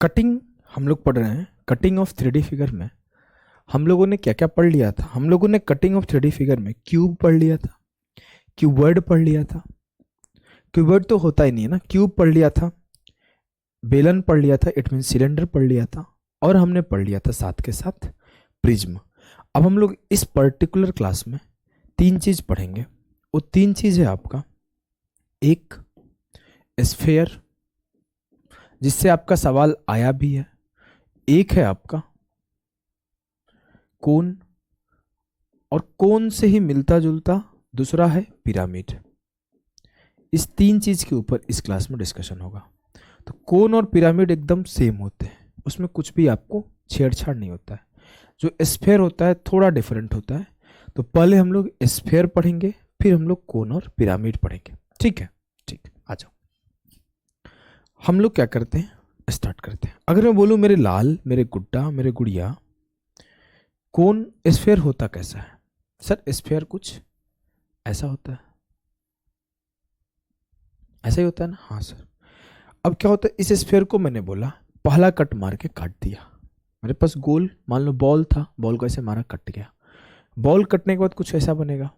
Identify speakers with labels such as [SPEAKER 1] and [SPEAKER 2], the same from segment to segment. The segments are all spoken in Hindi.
[SPEAKER 1] कटिंग हम लोग पढ़ रहे हैं। कटिंग ऑफ 3D फिगर में हम लोगों ने क्या क्या पढ़ लिया था? हम लोगों ने कटिंग ऑफ 3D फिगर में क्यूब पढ़ लिया था, क्यूबॉइड पढ़ लिया था, क्यूबॉइड तो होता ही नहीं है ना, क्यूब पढ़ लिया था, बेलन पढ़ लिया था, इट मीन सिलेंडर पढ़ लिया था, और हमने पढ़ लिया था साथ के साथ प्रिज्म। अब हम लोग इस पर्टिकुलर क्लास में तीन चीज पढ़ेंगे। वो तीन चीज है आपका, एक स्फेयर जिससे आपका सवाल आया भी है, एक है आपका कोन, और कोन से ही मिलता जुलता दूसरा है पिरामिड। इस तीन चीज के ऊपर इस क्लास में डिस्कशन होगा। तो कोन और पिरामिड एकदम सेम होते हैं, उसमें कुछ भी आपको छेड़छाड़ नहीं होता है। जो स्फेयर होता है थोड़ा डिफरेंट होता है। तो पहले हम लोग स्फेयर पढ़ेंगे, फिर हम लोग कोन और पिरामिड पढ़ेंगे। ठीक है, ठीक, आ जाओ। हम लोग क्या करते हैं, स्टार्ट करते हैं। अगर मैं बोलूं मेरे लाल, मेरे गुड्डा, मेरे गुड़िया, कोन स्फेयर होता कैसा है? सर स्फेयर कुछ ऐसा होता है, ऐसा ही होता है ना? हाँ सर। अब क्या होता है, इस स्फेयर को मैंने बोला पहला कट मार के काट दिया। मेरे पास गोल मान लो बॉल था, बॉल को ऐसे मारा, कट गया। बॉल कटने के बाद कुछ ऐसा बनेगा,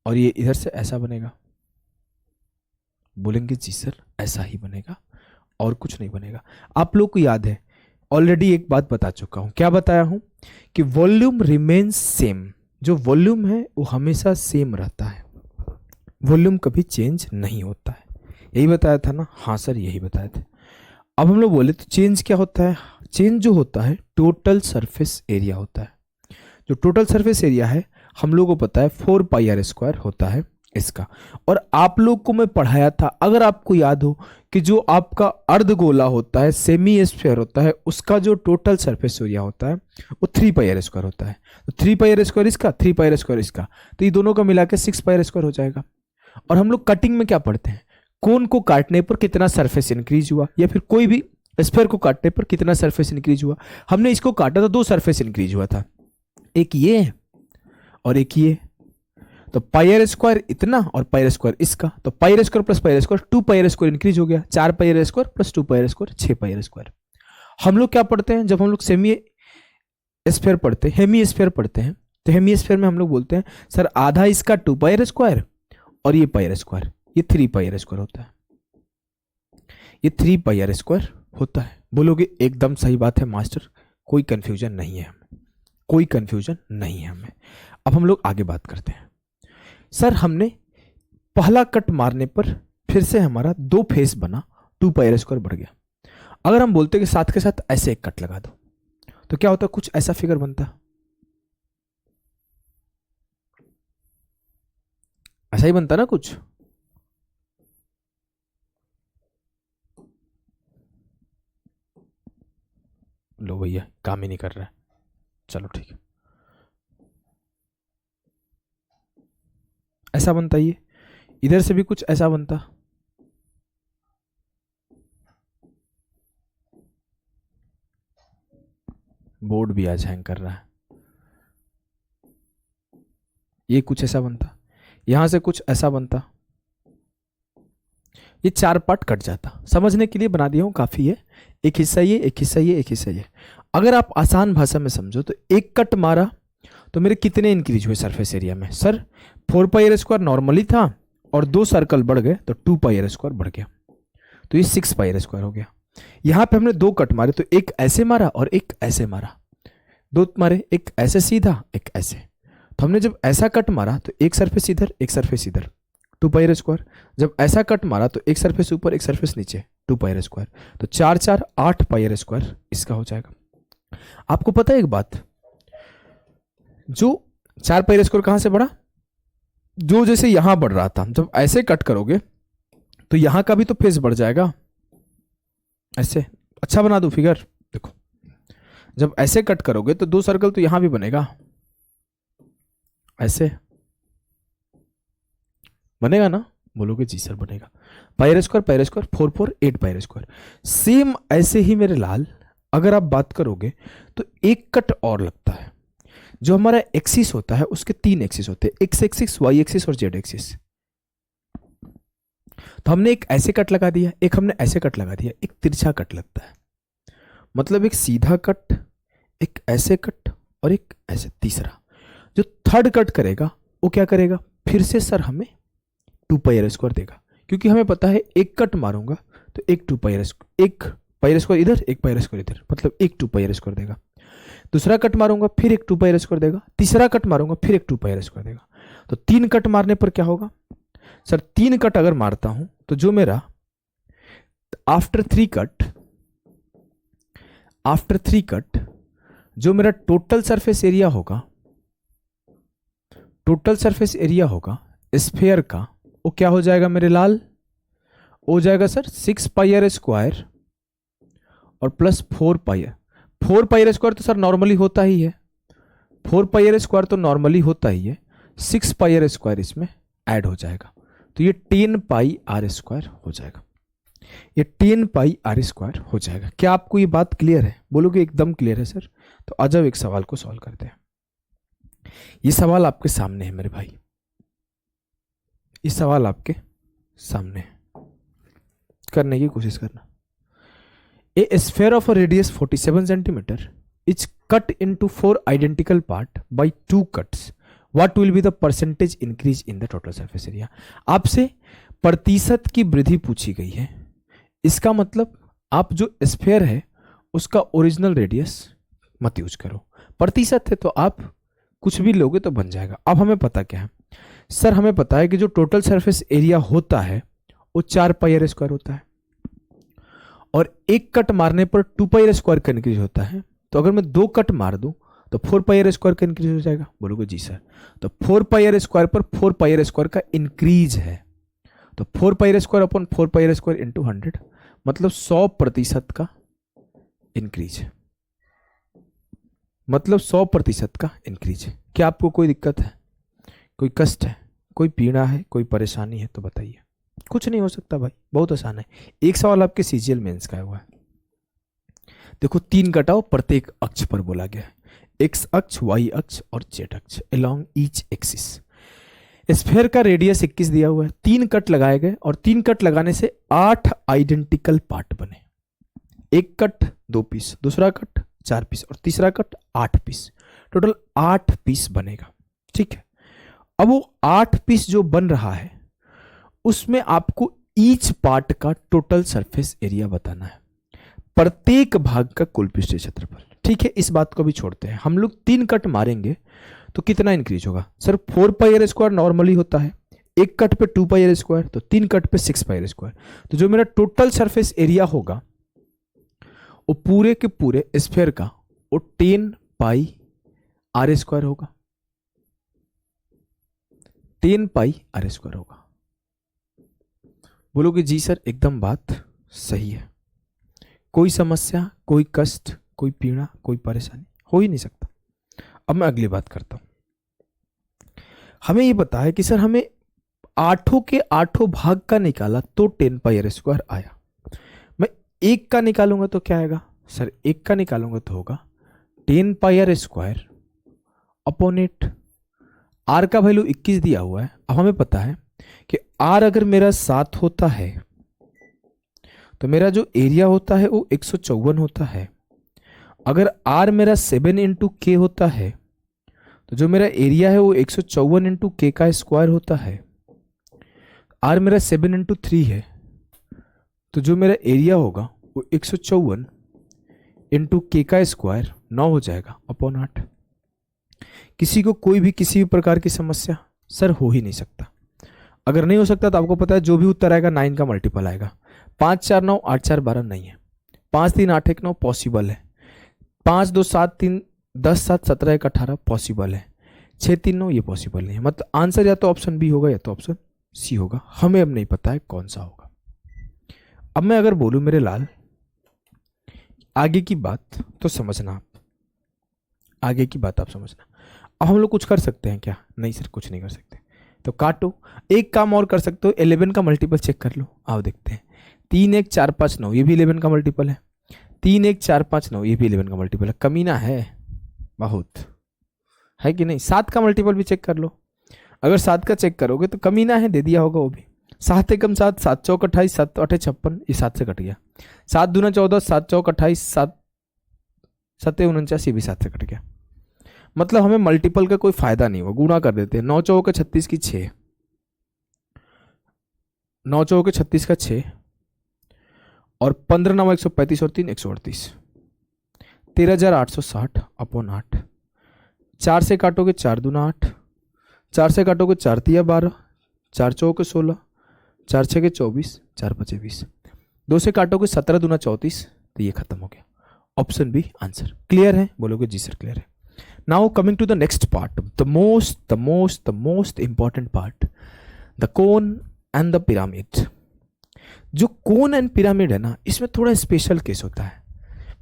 [SPEAKER 1] और ये इधर से ऐसा बनेगा। बोलेंगे जी सर ऐसा ही बनेगा और कुछ नहीं बनेगा। आप लोग को याद है, ऑलरेडी एक बात बता चुका हूं। क्या बताया हूं? कि वॉल्यूम रिमेन्स सेम। जो वॉल्यूम है वो हमेशा सेम रहता है, वॉल्यूम कभी चेंज नहीं होता है। यही बताया था ना? हाँ सर यही बताया था। अब हम लोग बोले तो चेंज क्या होता है? चेंज जो होता है टोटल सरफेस एरिया होता है। जो टोटल सरफेस एरिया है हम लोगों को पता है 4πr² होता है इसका। और आप लोग को मैं पढ़ाया था, अगर आपको याद हो, कि जो आपका अर्धगोला होता है, सेमी स्फीयर होता है, उसका जो टोटल सरफेस एरिया होता है वो 3πr² होता है। तो 3πr² इसका, 3πr² इसका, तो ये दोनों का मिला के 6πr² हो जाएगा। और हम लोग कटिंग में क्या पढ़ते हैं? कोन को काटने पर कितना सरफेस इंक्रीज हुआ, या फिर कोई भी स्फीयर को काटने पर कितना सरफेस इंक्रीज हुआ। हमने इसको काटा तो दो सरफेस इंक्रीज हुआ था, एक ये और एक ये। तो πr² इतना और πr² इसका, तो πr² plus πr² 2πr² increase हो गया। 4πr² plus 2πr² 6πr²। हम लोग क्या पढ़ते हैं जब हम लोग सेमी स्फीयर पढ़ते हैं, हेमी स्फीयर पढ़ते हैं, तो हेमी स्फीयर में हम लोग बोलते हैं सर आधा इसका 2πr² और ये πr², ये 3πr² होता है, ये 3πr² होता है। बोलोगे एकदम सही बात है मास्टर, कोई कंफ्यूजन नहीं है हमें, कोई कंफ्यूजन नहीं है हमें। अब हम लोग आगे बात करते हैं। सर हमने पहला कट मारने पर फिर से हमारा दो फेस बना, 2πr² बढ़ गया। अगर हम बोलते कि साथ के साथ ऐसे एक कट लगा दो तो क्या होता? कुछ ऐसा फिगर बनता, ऐसा ही बनता ना कुछ। लो भैया काम ही नहीं कर रहा है, चलो ठीक है। ऐसा बनता, ये इधर से भी कुछ ऐसा बनता। बोर्ड भी आज हैंग कर रहा है। ये कुछ ऐसा बनता, यहां से कुछ ऐसा बनता। ये चार पार्ट कट जाता। समझने के लिए बना दिया हूं, काफी है। एक हिस्सा ये, एक हिस्सा ये, एक हिस्सा ये। अगर आप आसान भाषा में समझो तो एक कट मारा तो मेरे कितने इंक्रीज हुए सरफेस एरिया में? सर 4πr² नॉर्मली था और दो सर्कल बढ़ गए तो 2πr² बढ़ गया, तो ये 6πr² हो गया। यहां पे हमने दो कट मारे, तो एक ऐसे मारा और एक ऐसे मारा, दो मारे, एक ऐसे सीधा, एक ऐसे। तो हमने जब ऐसा कट मारा तो एक सरफेस इधर, एक सरफेस इधर, 2πr²। जब ऐसा कट मारा तो एक सरफेस ऊपर, एक सरफेस नीचे, 2πr²। तो 4 4 8πr² इसका हो जाएगा। आपको पता है एक बात, जो 4πr² कहां से बढ़ा? जो जैसे यहां बढ़ रहा था, जब ऐसे कट करोगे तो यहां का भी तो फेस बढ़ जाएगा। ऐसे अच्छा बना दो फिगर, देखो जब ऐसे कट करोगे तो दो सर्कल तो यहां भी बनेगा, ऐसे बनेगा ना? बोलोगे जी सर बनेगा। πr² πr² 4 4 8πr²। सेम ऐसे ही मेरे लाल अगर आप बात करोगे तो एक कट और लगता है। जो हमारा एक्सिस होता है उसके तीन एक्सिस होते हैं, एक्स एक्सिस, वाई एक्सिस और जेड एक्सिस। तो हमने एक ऐसे कट लगा दिया, एक हमने ऐसे कट लगा दिया, एक तिरछा कट लगता है, मतलब एक सीधा कट, एक ऐसे कट और एक ऐसे तीसरा। जो थर्ड कट करेगा वो क्या करेगा, फिर से सर हमें 2 पाई आर स्क्वायर देगा, क्योंकि हमें पता है एक कट मारूंगा तो एक 2 पाई आर स्क्वायर, एक पाई आर स्क्वायर इधर, एक पाई आर स्क्वायर इधर, मतलब एक 2 पाई आर स्क्वायर देगा। दूसरा कट मारूंगा फिर एक 2 पाई आर स्क्वायर देगा, तीसरा कट मारूंगा फिर एक 2 पाई आर स्क्वायर देगा। तो 3 कट मारने पर क्या होगा सर, 3 कट अगर मारता हूं तो जो मेरा आफ्टर 3 कट जो मेरा टोटल सरफेस एरिया होगा, टोटल सरफेस एरिया होगा स्फेयर का, वो क्या हो जाएगा मेरे लाल, हो जाएगा सर 6 पाई आर स्क्वायर और plus 4 pi r. 4 pi are square तो सर नॉर्मली होता ही है, 4 पाई आर स्क्वायर तो नॉर्मली होता ही है, 6 पाई आर स्क्वायर इसमें ऐड हो जाएगा, तो ये 10 पाई आर स्क्वायर हो जाएगा, ये 10 पाई आर स्क्वायर हो जाएगा। क्या आपको ये बात क्लियर है? बोलोगे एकदम क्लियर है सर। तो आ जाओ एक सवाल को सॉल्व करते हैं। ये सवाल आपके सामने है मेरे भाई, ये सवाल आपके सामने है, करने की कोशिश करना। A sphere of a radius 47 centimetre is cut into 4 identical part by 2 cuts, what will be the percentage increase in the total surface area. आपसे प्रतिशत की वृद्धि पूछी गई है, इसका मतलब आप जो स्फेयर है उसका ओरिजिनल रेडियस मत यूज करो, प्रतिशत है तो आप कुछ भी लोगे तो बन जाएगा। अब हमें पता क्या है सर, हमें पता है कि जो टोटल सरफेस एरिया होता है वो 4 पाई आर स्क्वायर होता है, और एक कट मारने पर 2 पाई आर स्क्वायर का इंक्रीज होता है। तो अगर मैं 2 कट मार दूं तो 4 पाई आर स्क्वायर का इंक्रीज हो जाएगा। बोलोगे जी सर, तो 4 पाई आर स्क्वायर पर 4 पाई आर स्क्वायर का इंक्रीज है, तो 4 pi are square upon 4 pi are square into 100, मतलब 100% का इंक्रीज है, मतलब 100% का इंक्रीज है। क्या आपको कोई दिक्कत है, कोई कष्ट है, कोई पीड़ा है, कोई परेशानी है तो बताइए। कुछ नहीं हो सकता भाई, बहुत आसान है। एक सवाल आपके सीजीएल मेंस का हुआ है, देखो 3 कटाओ प्रत्येक अक्ष पर बोला गया है, एक्स अक्ष, वाई अक्ष और जेड अक्ष, अलोंग ईच एक्सिस। स्फेयर का रेडियस 21 दिया हुआ है, 3 कट लगाए गए और 3 कट लगाने से 8 आइडेंटिकल पार्ट बने। एक कट 2 पीस, दूसरा कट 4 पीस और तीसरा कट 8 पीस, टोटल 8 पीस बनेगा। ठीक है, अब वो 8 पीस जो बन रहा है उसमें आपको ईच पार्ट का टोटल सरफेस एरिया बताना है, प्रत्येक भाग का कुल पृष्ठीय क्षेत्रफल। ठीक है, इस बात को भी छोड़ते हैं, हम लोग 3 कट मारेंगे तो कितना इंक्रीज होगा sir, 4 pi are square normally होता है, एक कट पे 2 पाई आर स्क्वायर, तो 3 कट पे 6 पाई आर स्क्वायर, तो जो मेरा टोटल सरफेस एरिया होगा वो पूरे के पूरे स्फेयर का वो 10 पाई आर स्क्वायर होगा, 10 पाई आर स्क्वायर होगा। बोलोगे जी सर एकदम बात सही है, कोई समस्या, कोई कष्ट, कोई पीड़ा, कोई परेशानी हो ही नहीं सकता। अब मैं अगली बात करता हूं। हमें ये पता है कि सर हमें 8 के 8 भाग का निकाला तो 10 पाई आर स्क्वायर आया। मैं एक का निकालूंगा तो क्या आएगा सर, एक का निकालूंगा तो होगा 10 पाई आर स्क्वायर अपॉन 8। आर का वैल्यू 21 दिया हुआ है। अब हमें पता है कि आर अगर मेरा 7 होता है तो मेरा जो एरिया होता है वो 154 होता है। अगर आर मेरा 7 इंटू के होता है तो जो मेरा एरिया है वो 154 इंटू के का स्क्वायर होता है। आर मेरा 7 इंटू 3 है तो जो मेरा एरिया होगा वो 154 इंटू के का स्क्वायर 9 हो जाएगा अपॉन 8। किसी को कोई भी किसी भी प्रकार की समस्या सर हो ही नहीं सकता। अगर नहीं हो सकता तो आपको पता है जो भी उत्तर आएगा 9 का मल्टीपल आएगा। 5 4 9 8 4 12 नहीं है, 5 3 8 1 9 पॉसिबल है, 5 2 7 3 10 7 17 1 18 पॉसिबल है, 6 3 9 ये पॉसिबल नहीं है। मतलब आंसर या तो ऑप्शन बी होगा या तो ऑप्शन सी होगा, हमें अब नहीं पता है कौन सा होगा। अब मैं अगर बोलूं मेरे लाल आगे की बात तो समझना, आप आगे की बात आप समझना। अब हम लोग कुछ कर सकते हैं क्या? नहीं सर कुछ नहीं कर सकते, तो काटो। एक काम और कर सकते हो, 11 का मल्टीपल चेक कर लो, आओ देखते हैं। 3 1 4 5 9 ये भी 11 का मल्टीपल है, 3 1 4 5 9 ये भी 11 का मल्टीपल है। कमीना है बहुत, है कि नहीं? 7 का मल्टीपल भी चेक कर लो, अगर 7 का चेक करोगे तो कमीना है, दे दिया होगा वो भी। 7 एकम 7, 7 चौक 28, 7 8 56, ये 7 से कट गया। 7 दूना 14, 7 चौक 28, 7 7 49, ये भी 7 से कट गया। मतलब हमें मल्टीपल का कोई फायदा नहीं हुआ, गुणा कर देते हैं। 9 चौक 36 की 6, 9 चौक 36 का 6 और 15 9 135 और 3 138, 13,860 अपॉन 8। 4 से काटोगे 4 दूना 8, 4 से काटोगे 4 तिया 12, 4 चौके 16, 4 छके 24, 4 पचे 20, 2 से काटोगे 17 दूना 34, तो ये खत्म हो गया। Option B answer. क्लियर है? बोलोगे जी सर क्लियर है। Now coming to the next part, the most important part, the cone and the pyramid. जो कोन एंड पिरामिड है ना, इसमें थोड़ा स्पेशल केस होता है,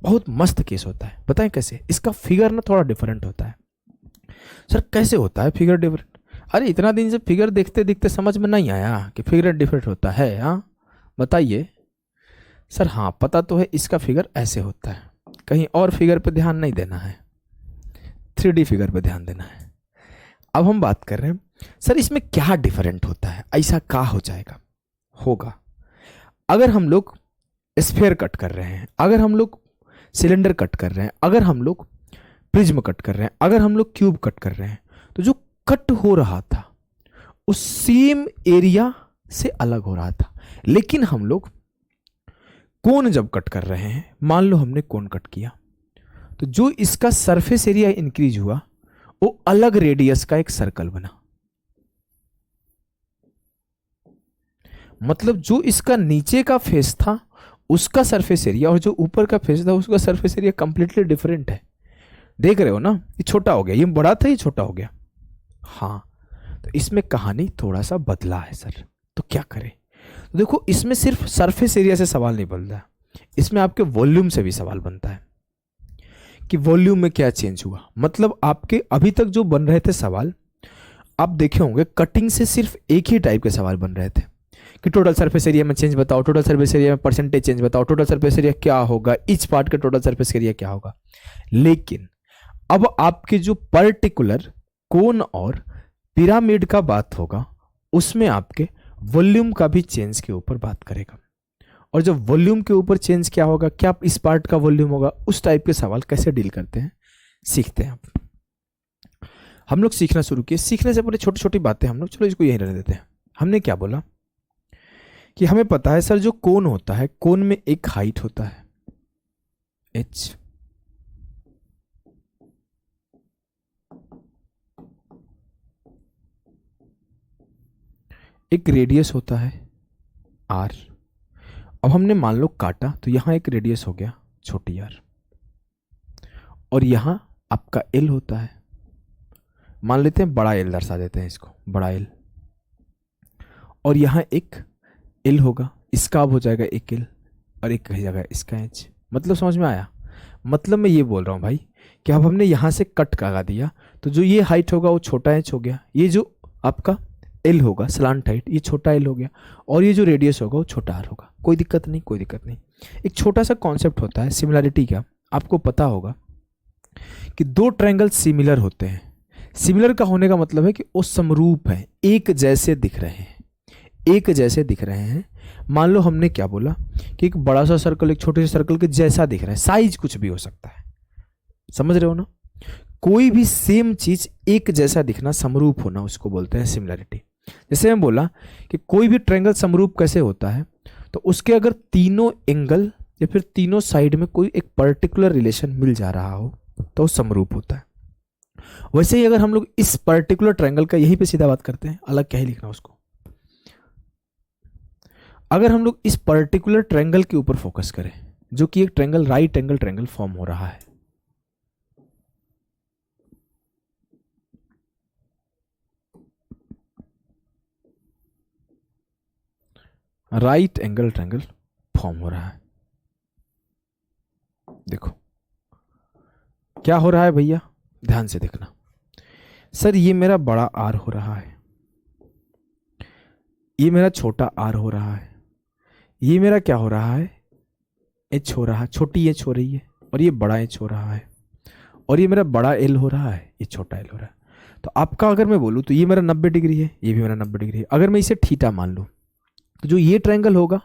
[SPEAKER 1] बहुत मस्त केस होता है। बताएं कैसे? इसका फिगर ना थोड़ा डिफरेंट होता है। सर कैसे होता है फिगर डिफरेंट? अरे इतना दिन से फिगर देखते देखते समझ में नहीं आया कि फिगर डिफरेंट होता है? हाँ बताइए सर। हाँ पता तो है, इसका फिगर ऐसे होता है, कहीं और फिगर पे ध्यान नहीं देना है, 3D फिगर पे ध्यान देना है। अब हम बात कर रहे हैं सर इसमें क्या डिफरेंट होता है, ऐसा क्या हो जाएगा होगा अगर हम लोग स्फीयर कट कर रहे हैं, अगर हम लोग सिलेंडर कट कर रहे हैं, अगर हम लोग प्रिज्म कट कर रहे हैं, अगर हम लोग क्यूब कट कर रहे हैं, तो जो कट हो रहा था उस सेम एरिया से अलग हो रहा था। लेकिन हम लोग कोन जब कट कर रहे हैं, मान लो हमने कोन कट किया, तो जो इसका सरफेस एरिया इंक्रीज हुआ वो अलग रेडियस का एक सर्कल बना। मतलब जो इसका नीचे का फेस था उसका सरफेस एरिया और जो ऊपर का फेस था उसका सरफेस एरिया कंप्लीटली डिफरेंट है। देख रहे हो ना, ये छोटा हो गया, ये बड़ा था, ये छोटा हो गया। हाँ तो इसमें कहानी थोड़ा सा बदला है सर, तो क्या करें? तो देखो इसमें सिर्फ सरफेस एरिया से सवाल नहीं बनता, इसमें आपके वॉल्यूम से भी सवाल बनता है कि वॉल्यूम में क्या चेंज हुआ। मतलब आपके अभी तक जो बन रहे थे सवाल, आप देखे होंगे कटिंग से सिर्फ एक ही टाइप के सवाल बन रहे थे कि टोटल सरफेस एरिया में चेंज बताओ, टोटल सरफेस एरिया में परसेंटेज चेंज बताओ, टोटल सरफेस एरिया क्या होगा, ईच पार्ट का टोटल सरफेस एरिया क्या होगा। लेकिन अब आपके जो पर्टिकुलर कोन और पिरामिड का बात होगा उसमें आपके वॉल्यूम का भी चेंज के ऊपर बात करेगा। और जब वॉल्यूम के ऊपर चेंज क्या होगा, क्या इस पार्ट का वॉल्यूम होगा, उस टाइप के सवाल कैसे डील करते हैं सीखते हैं। हम लोग सीखना शुरू किए, सीखने से पहले छोटी छोटी बातें हम लोग, चलो इसको यहीं रहने देते हैं। हमने क्या बोला कि हमें पता है सर जो कोन होता है, कोन में एक हाइट होता है h, एक रेडियस होता है r। अब हमने मान लो काटा तो यहां एक रेडियस हो गया छोटी r, और यहां आपका l होता है, मान लेते हैं बड़ा l, दर्शा देते हैं इसको बड़ा l, और यहां एक l होगा, इसका अब हो जाएगा एक l और एक कही जाएगा इसका h। मतलब समझ में आया? मतलब मैं ये बोल रहा हूं भाई कि अब हमने यहां से कट लगा दिया तो जो ये हाइट होगा वो छोटा h हो गया, ये जो आपका l होगा स्लांट हाइट ये छोटा l हो गया, और ये जो रेडियस होगा वो छोटा r होगा। कोई दिक्कत नहीं, कोई दिक्कत नहीं। एक छोटा सा कॉन्सेप्ट होता है सिमिलरिटी का, आपको पता होगा कि दो ट्रायंगल सिमिलर होते हैं। सिमिलर का होने का मतलब है कि वो समरूप है, एक जैसे दिख रहे हैं, एक जैसे दिख रहे हैं। मान लो हमने क्या बोला कि एक बड़ा सा सर्कल एक छोटे से सर्कल के जैसा दिख रहा है, साइज कुछ भी हो सकता है, समझ रहे हो ना? कोई भी सेम चीज एक जैसा दिखना, समरूप होना, उसको बोलते हैं सिमिलरिटी। जैसे मैं बोला कि कोई भी ट्रायंगल समरूप कैसे होता है, तो उसके अगर तीनों एंगल या फिर तीनों साइड में कोई एक पर्टिकुलर रिलेशन मिल जा रहा हो तो वो समरूप होता है। वैसे ही अगर हम लोग इस पर्टिकुलर ट्रायंगल का यहीं पे सीधा बात करते हैं, अलग क्या ही लिखना उसको, अगर हम लोग इस पर्टिकुलर ट्रायंगल के ऊपर फोकस करें जो कि एक triangle right angle triangle form हो रहा है, राइट एंगल ट्रायंगल फॉर्म हो रहा है। देखो क्या हो रहा है भैया, ध्यान से देखना। सर ये मेरा बड़ा आर हो रहा है, ये मेरा छोटा आर हो रहा है, ये मेरा क्या हो रहा है, एच हो रहा है, छोटी एच हो रही है, और ये बड़ा एच हो रहा है, और ये मेरा बड़ा एल हो रहा है, ये छोटा एल हो रहा है। तो आपका अगर मैं बोलूँ तो ये मेरा 90 डिग्री है, ये भी मेरा 90 डिग्री है। अगर मैं इसे थीटा मान लूँ तो जो ये ट्रायंगल होगा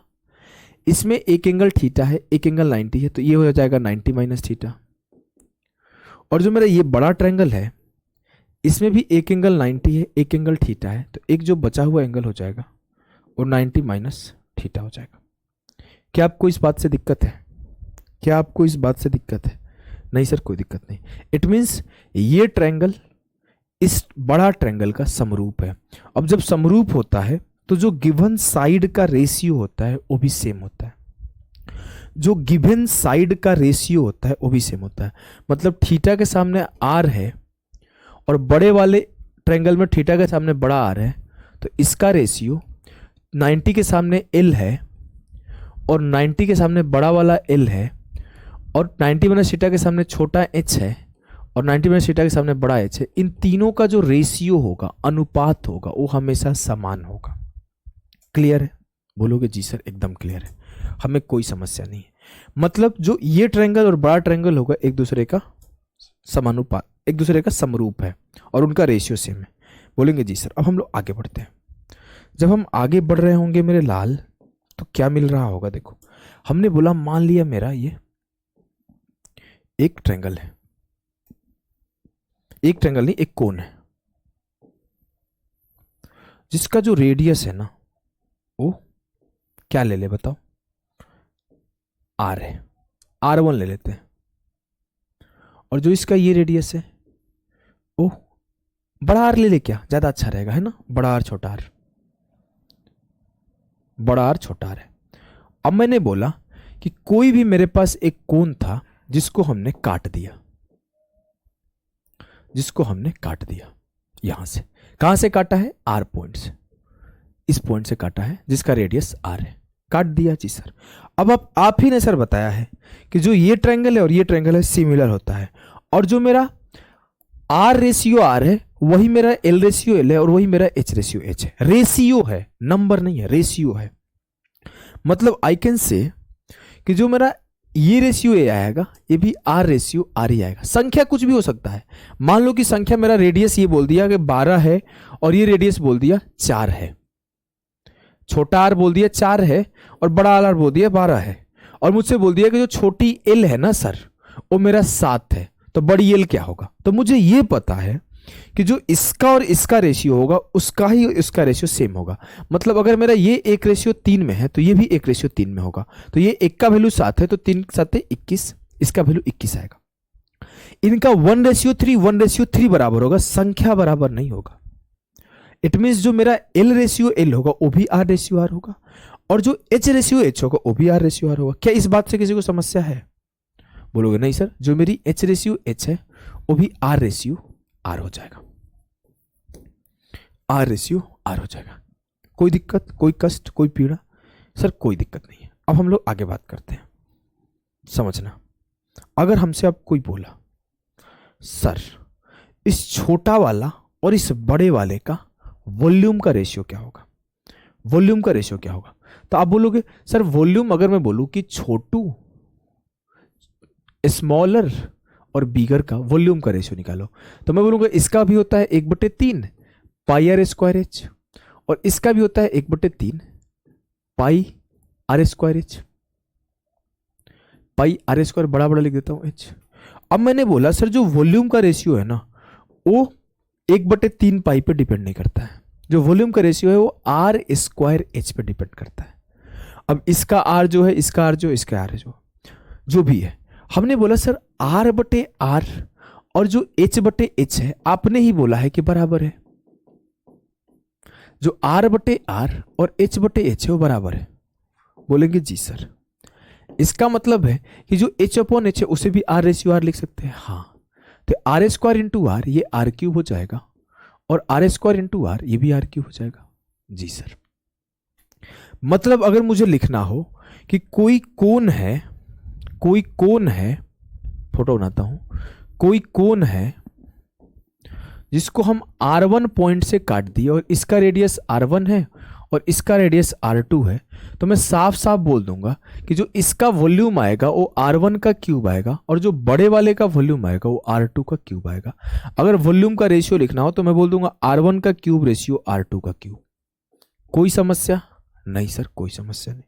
[SPEAKER 1] इसमें एक एंगल थीटा है, एक एंगल 90 है, तो ये हो जाएगा 90 माइनस थीटा। और जो मेरा ये बड़ा ट्रायंगल है इसमें भी एक एंगल 90 है, एक एंगल थीटा है, तो एक जो बचा हुआ एंगल हो जाएगा वो 90 माइनस थीटा हो जाएगा। क्या आपको इस बात से दिक्कत है? क्या आपको इस बात से दिक्कत है? नहीं सर कोई दिक्कत नहीं। इट मीन्स ये ट्रायंगल इस बड़ा ट्रायंगल का समरूप है। अब जब समरूप होता है तो जो गिवन साइड का रेशियो होता है वो भी सेम होता है। जो गिवन साइड का रेशियो होता है वो भी सेम होता है। मतलब थीटा के सामने आर है और बड़े वाले ट्रायंगल में थीटा के सामने बड़ा आर है, तो इसका रेशियो 90 के सामने एल है और 90 के सामने बड़ा वाला एल है, और 90 माइनस थीटा के सामने छोटा एच है और 90 माइनस थीटा के सामने बड़ा एच है। इन तीनों का जो रेशियो होगा, अनुपात होगा, वो हमेशा समान होगा। क्लियर है? बोलोगे जी सर एकदम क्लियर है, हमें कोई समस्या नहीं है। मतलब जो ये ट्रायंगल और बड़ा ट्रायंगल होगा एक दूसरे का समानुपात, एक दूसरे का समरूप है और उनका रेशियो सेम है। बोलेंगे जी सर। अब हम लोग आगे बढ़ते हैं। जब हम आगे बढ़ रहे होंगे मेरे लाल, तो क्या मिल रहा होगा? देखो, हमने बोला मान लिया मेरा ये एक ट्रायंगल है, एक ट्रायंगल नहीं एक कोन है, जिसका जो रेडियस है ना वो क्या ले ले बताओ? आर है, R1 ले लेते हैं। और जो इसका ये रेडियस है वो बड़ा आर ले ले, क्या ज्यादा अच्छा रहेगा, है ना? बड़ा आर छोटा आर, बड़ा आर छोटा आर है। अब मैंने बोला कि कोई भी मेरे पास एक कोन था जिसको हमने काट दिया, जिसको हमने काट दिया यहां से। कहां से काटा है? आर पॉइंट से, इस पॉइंट से काटा है जिसका रेडियस आर है, काट दिया जी सर। अब आप ही ने सर बताया है कि जो ये ट्रायंगल है और ये ट्रायंगल है सिमिलर होता है, और जो मेरा आर रेशियो आर है वही मेरा एल रेशियो एल है और वही मेरा एच रेशियो एच है। रेशियो है, नंबर नहीं है, रेशियो है। मतलब आई कैन से कि जो मेरा ये रेशियो ए आएगा ये भी आर रेशियो आर ही आएगा। संख्या कुछ भी हो सकता है। मान लो कि संख्या मेरा रेडियस ये बोल दिया कि 12 है और ये रेडियस बोल दिया 4 है, छोटा आर बोल दिया 4 है और बड़ा आर बोल दिया 12 है, और मुझसे बोल दिया कि जो छोटी एल है ना सर वो मेरा 7 है, तो बड़ी एल क्या होगा? तो मुझे ये पता है कि जो इसका और इसका रेशियो होगा उसका ही इसका रेशियो सेम होगा। मतलब अगर मेरा ये एक रेशियो 3 में है तो ये भी एक रेशियो 3 में होगा। तो ये एक का वैल्यू 7 है तो 3 7 21, इसका वैल्यू 21 आएगा। इनका 1:3 1:3 बराबर होगा, संख्या बराबर नहीं होगा। इट मीन्स जो मेरा एल रेशियो एल होगा वो भी आर रेशियो आर होगा, और जो एच रेशियो एच होगा वो भी आर रेशियो आर होगा। क्या इस बात से किसी को समस्या है? बोलोगे नहीं सर, जो मेरी एच रेशियो एच है वो भी आर रेशियो आर हो जाएगा, आर रेशियो आर हो जाएगा। कोई दिक्कत, कोई कष्ट, कोई पीड़ा? सर कोई दिक्कत नहीं है। अब हम लोग आगे बात करते हैं। समझना, अगर हमसे अब कोई बोला सर इस छोटा वाला और इस बड़े वाले का वॉल्यूम का रेशियो क्या होगा, वॉल्यूम का रेशियो क्या होगा, तो आप बोलोगे सर वॉल्यूम अगर मैं बोलूं कि छोटू स्मॉलर और बिगर का वॉल्यूम का रेशियो निकालो, तो मैं बोलूंगा इसका भी होता है 1/3 पाई आर स्क्वायर एच, और इसका भी होता है 1/3 pi are square H. Pi are square बड़ा बड़ा लिख देता हूं एच। अब मैंने बोला सर जो वॉल्यूम का रेशियो है ना वो 1/3 पाई पे डिपेंड नहीं करता है, जो वॉल्यूम का रेशियो है वो आर स्क्वायर एच पे डिपेंड करता है। अब इसका आर जो है, इसका आर जो, इसका आर जो भी है, हमने बोला सर R/R और जो H/H है आपने ही बोला है कि बराबर है। जो R/R और H/H है वो बराबर है। बोलेंगे जी सर, इसका मतलब है कि जो H/H है उसे भी R रेशियो R लिख सकते हैं। हाँ, तो R स्क्वायर इंटू R ये R³ हो जाएगा, और R स्क्वायर इंटू R ये भी R³ हो जाएगा। जी सर, मतलब अगर मुझे लिखना हो कि कोई कोन है, कोई कोन है, फोटो बनाता हूं, कोई कोन है जिसको हम R1 पॉइंट से काट दिए और इसका रेडियस R1 है और इसका रेडियस R2 है, तो मैं साफ साफ बोल दूंगा कि जो इसका वॉल्यूम आएगा वो R1 का क्यूब आएगा और जो बड़े वाले का वॉल्यूम आएगा वो R2 का क्यूब आएगा। अगर वॉल्यूम का रेशियो लिखना हो तो मैं बोल दूंगा R1 का क्यूब रेशियो R2 का क्यूब। कोई समस्या नहीं सर, कोई समस्या नहीं।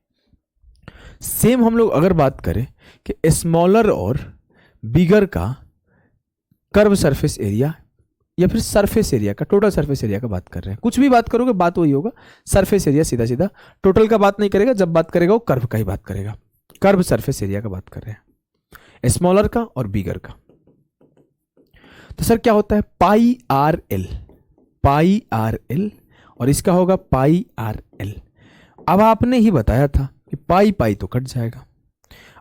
[SPEAKER 1] सेम हम लोग अगर बात करें कि स्मॉलर और बिगर का कर्व सरफेस एरिया या फिर सरफेस एरिया का, टोटल सरफेस एरिया का बात कर रहे हैं, कुछ भी बात करोगे बात वही होगा, सरफेस एरिया सीधा सीधा, टोटल का बात नहीं करेगा, जब बात करेगा वो कर्व का ही बात करेगा, कर्व सरफेस एरिया का बात कर रहे हैं, स्मॉलर का और बिगर का। तो सर क्या होता है, पाई आर एल, पाई आर एल, और इसका होगा पाई आर एल। अब आपने ही बताया था कि पाई पाई तो कट जाएगा,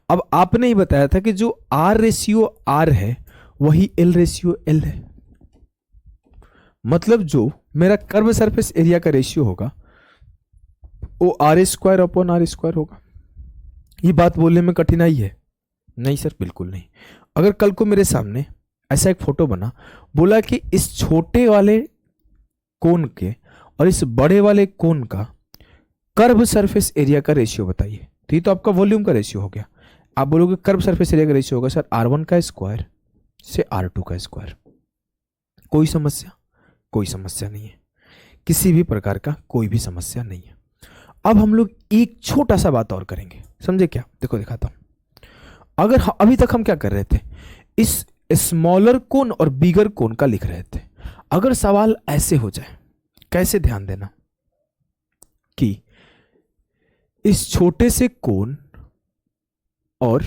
[SPEAKER 1] अब आपने ही बताया था कि जो आर रेशियो आर है वही एल रेशियो एल है, मतलब जो मेरा कर्व सरफेस एरिया का रेशियो होगा वो r square upon r square होगा। ये बात बोलने में कठिनाई है? नहीं सर, बिल्कुल नहीं। अगर कल को मेरे सामने ऐसा एक फोटो बना, बोला कि इस छोटे वाले कोन के और इस बड़े वाले कोन का कर्व सरफेस एरिया का रेशियो बताइए, तो ये तो आपका वॉल्यूम का रेशियो हो गया। आप बोलोगे कर्व सरफेस एरिया का रेशियो होगा सर R1 का स्क्वायर से R2 का स्क्वायर। कोई समस्या? कोई समस्या नहीं है, किसी भी प्रकार का कोई भी समस्या नहीं है। अब हम लोग एक छोटा सा बात और करेंगे, समझे क्या? देखो दिखाता हूं। अगर अभी तक हम क्या कर रहे थे, इस स्मॉलर कोन और बिगर कोन का लिख रहे थे। अगर सवाल ऐसे हो जाए, कैसे, ध्यान देना कि इस छोटे से कोन और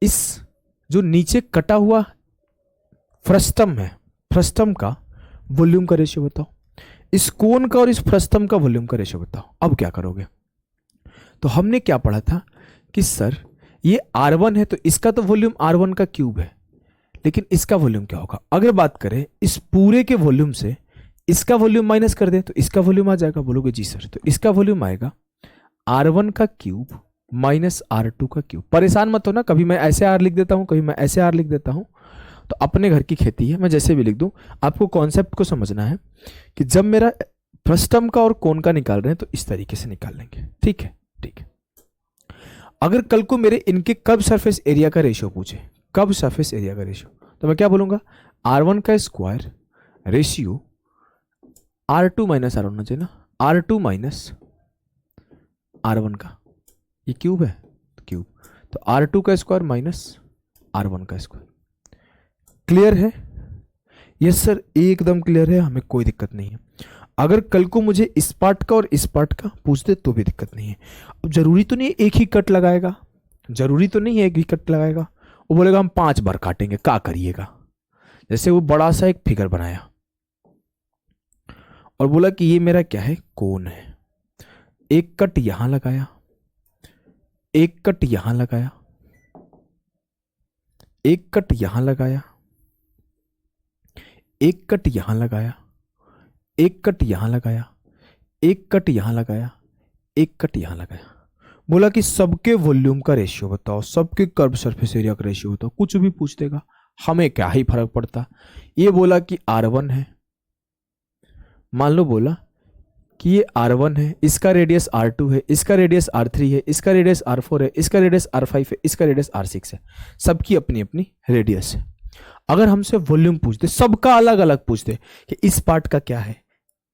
[SPEAKER 1] इस जो नीचे कटा हुआ फ्रस्टम है, फ्रस्टम का वॉल्यूम का रेशियो बताओ, इस कोन का और इस फ्रस्टम का वॉल्यूम का रेशियो बताओ। अब क्या करोगे? तो हमने क्या पढ़ा था कि सर ये R1 है तो इसका तो वॉल्यूम R1 का क्यूब है, लेकिन इसका वॉल्यूम क्या होगा? अगर बात करें इस पूरे के वॉल्यूम से इसका वॉल्यूम माइनस कर दे तो इसका वॉल्यूम आ जाएगा। बोलोगे जी सर, तो इसका वॉल्यूम आएगा R1 का क्यूब माइनस R2 का क्यूब। परेशान मत हो ना, कभी मैं ऐसे R लिख देता हूं, कभी मैं ऐसे R लिख देता हूं, तो अपने घर की खेती है, मैं जैसे भी लिख दूं। आपको कॉन्सेप्ट को समझना है कि जब मेरा फ्रस्टम का और कोन का निकाल रहे हैं तो इस तरीके से निकाल लेंगे, ठीक है? ठीक है। अगर कल को मेरे इनके कर्व सरफेस एरिया का रेशियो पूछे, कर्व सरफेस एरिया का रेशियो, तो मैं क्या बोलूंगा? R1 का square ratio R2 minus R1 होना चाहिए ना, R2 माइनस R1 का, ये क्यूब है क्यूब, तो R2 का स्क्वायर माइनस R1 का स्क्वायर। क्लियर है? यस सर, एकदम क्लियर है, हमें कोई दिक्कत नहीं है। अगर कल को मुझे इस पार्ट का और इस पार्ट का पूछ दे तो भी दिक्कत नहीं है। अब जरूरी तो नहीं एक ही कट लगाएगा, जरूरी तो नहीं है एक ही कट लगाएगा, वो बोलेगा हम 5 बार काटेंगे, क्या करिएगा? जैसे वो बड़ा सा एक फिगर बनाया और बोला कि ये मेरा क्या है, कोन है, एक कट यहां लगाया, एक कट यहां लगाया, एक कट यहां लगाया, एक कट यहां लगाया, एक कट यहां लगाया, एक कट यहां लगाया, एक कट यहां लगाया। बोला कि सबके वॉल्यूम का रेशियो बताओ, सबके कर्व सरफेस एरिया का रेशियो बताओ। कुछ भी पूछ देगा, हमें क्या ही फर्क पड़ता। ये बोला कि R1 है, मान लो बोला कि ये R1 है, इसका रेडियस R2 है, इसका रेडियस R3 है, इसका रेडियस R4 है, इसका रेडियस R5 है, इसका रेडियस R6 है, सबकी अपनी अपनी रेडियस है। अगर हमसे वॉल्यूम पूछते, सबका अलग अलग पूछते कि इस पार्ट का क्या है,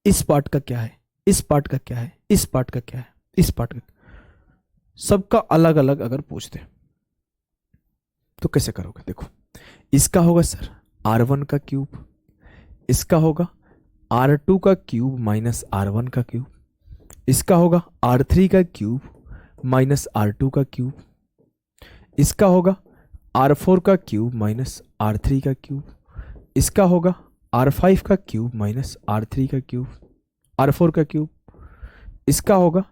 [SPEAKER 1] इस पार्ट का क्या है, इस पार्ट का क्या है, इस पार्ट का क्या है, इस पार्ट का, सबका अलग अलग अगर पूछते तो कैसे करोगे? देखो, इसका होगा सर R1 का क्यूब, इसका होगा R2 का क्यूब माइनस R1 का क्यूब, इसका होगा R3 का क्यूब माइनस R2 का क्यूब, इसका होगा R4 का क्यूब माइनस R3 का क्यूब, इसका होगा R5 का क्यूब माइनस R3 का क्यूब, R4 का क्यूब, इसका होगा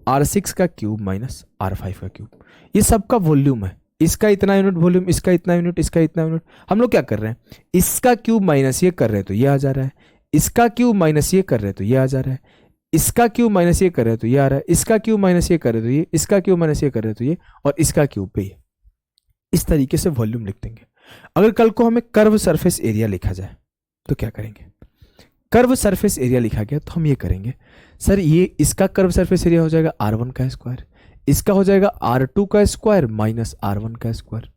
[SPEAKER 1] R6 का क्यूब माइनस R5 का क्यूब। ये सबका वॉल्यूम है, इसका इतना यूनिट वॉल्यूम, इसका इतना यूनिट, इसका इतना यूनिट। हम लोग क्या कर रहे हैं, इसका क्यूब माइनस ये कर रहे हैं तो ये आ जा रहा है, इसका क्यूब माइनस ये कर रहे हैं तो ये आ जा रहा है, इसका क्यूब माइनस ये कर रहे हैं तो ये आ रहा है, इसका क्यूब माइनस ये कर रहे हैं तो ये, इसका क्यूब माइनस ये कर रहे हैं तो ये, और इसका क्यूब पे ये। इस तरीके से वॉल्यूम लिख देंगे। अगर कल को हमें कर्व सरफेस एरिया लिखा जाए तो क्या करेंगे? कर्व सरफेस एरिया लिखा गया तो हम ये करेंगे, सर ये इसका कर्व सरफेस एरिया हो जाएगा R1 का स्क्वायर, इसका हो जाएगा R2 का स्क्वायर माइनस R1 का स्क्वायर,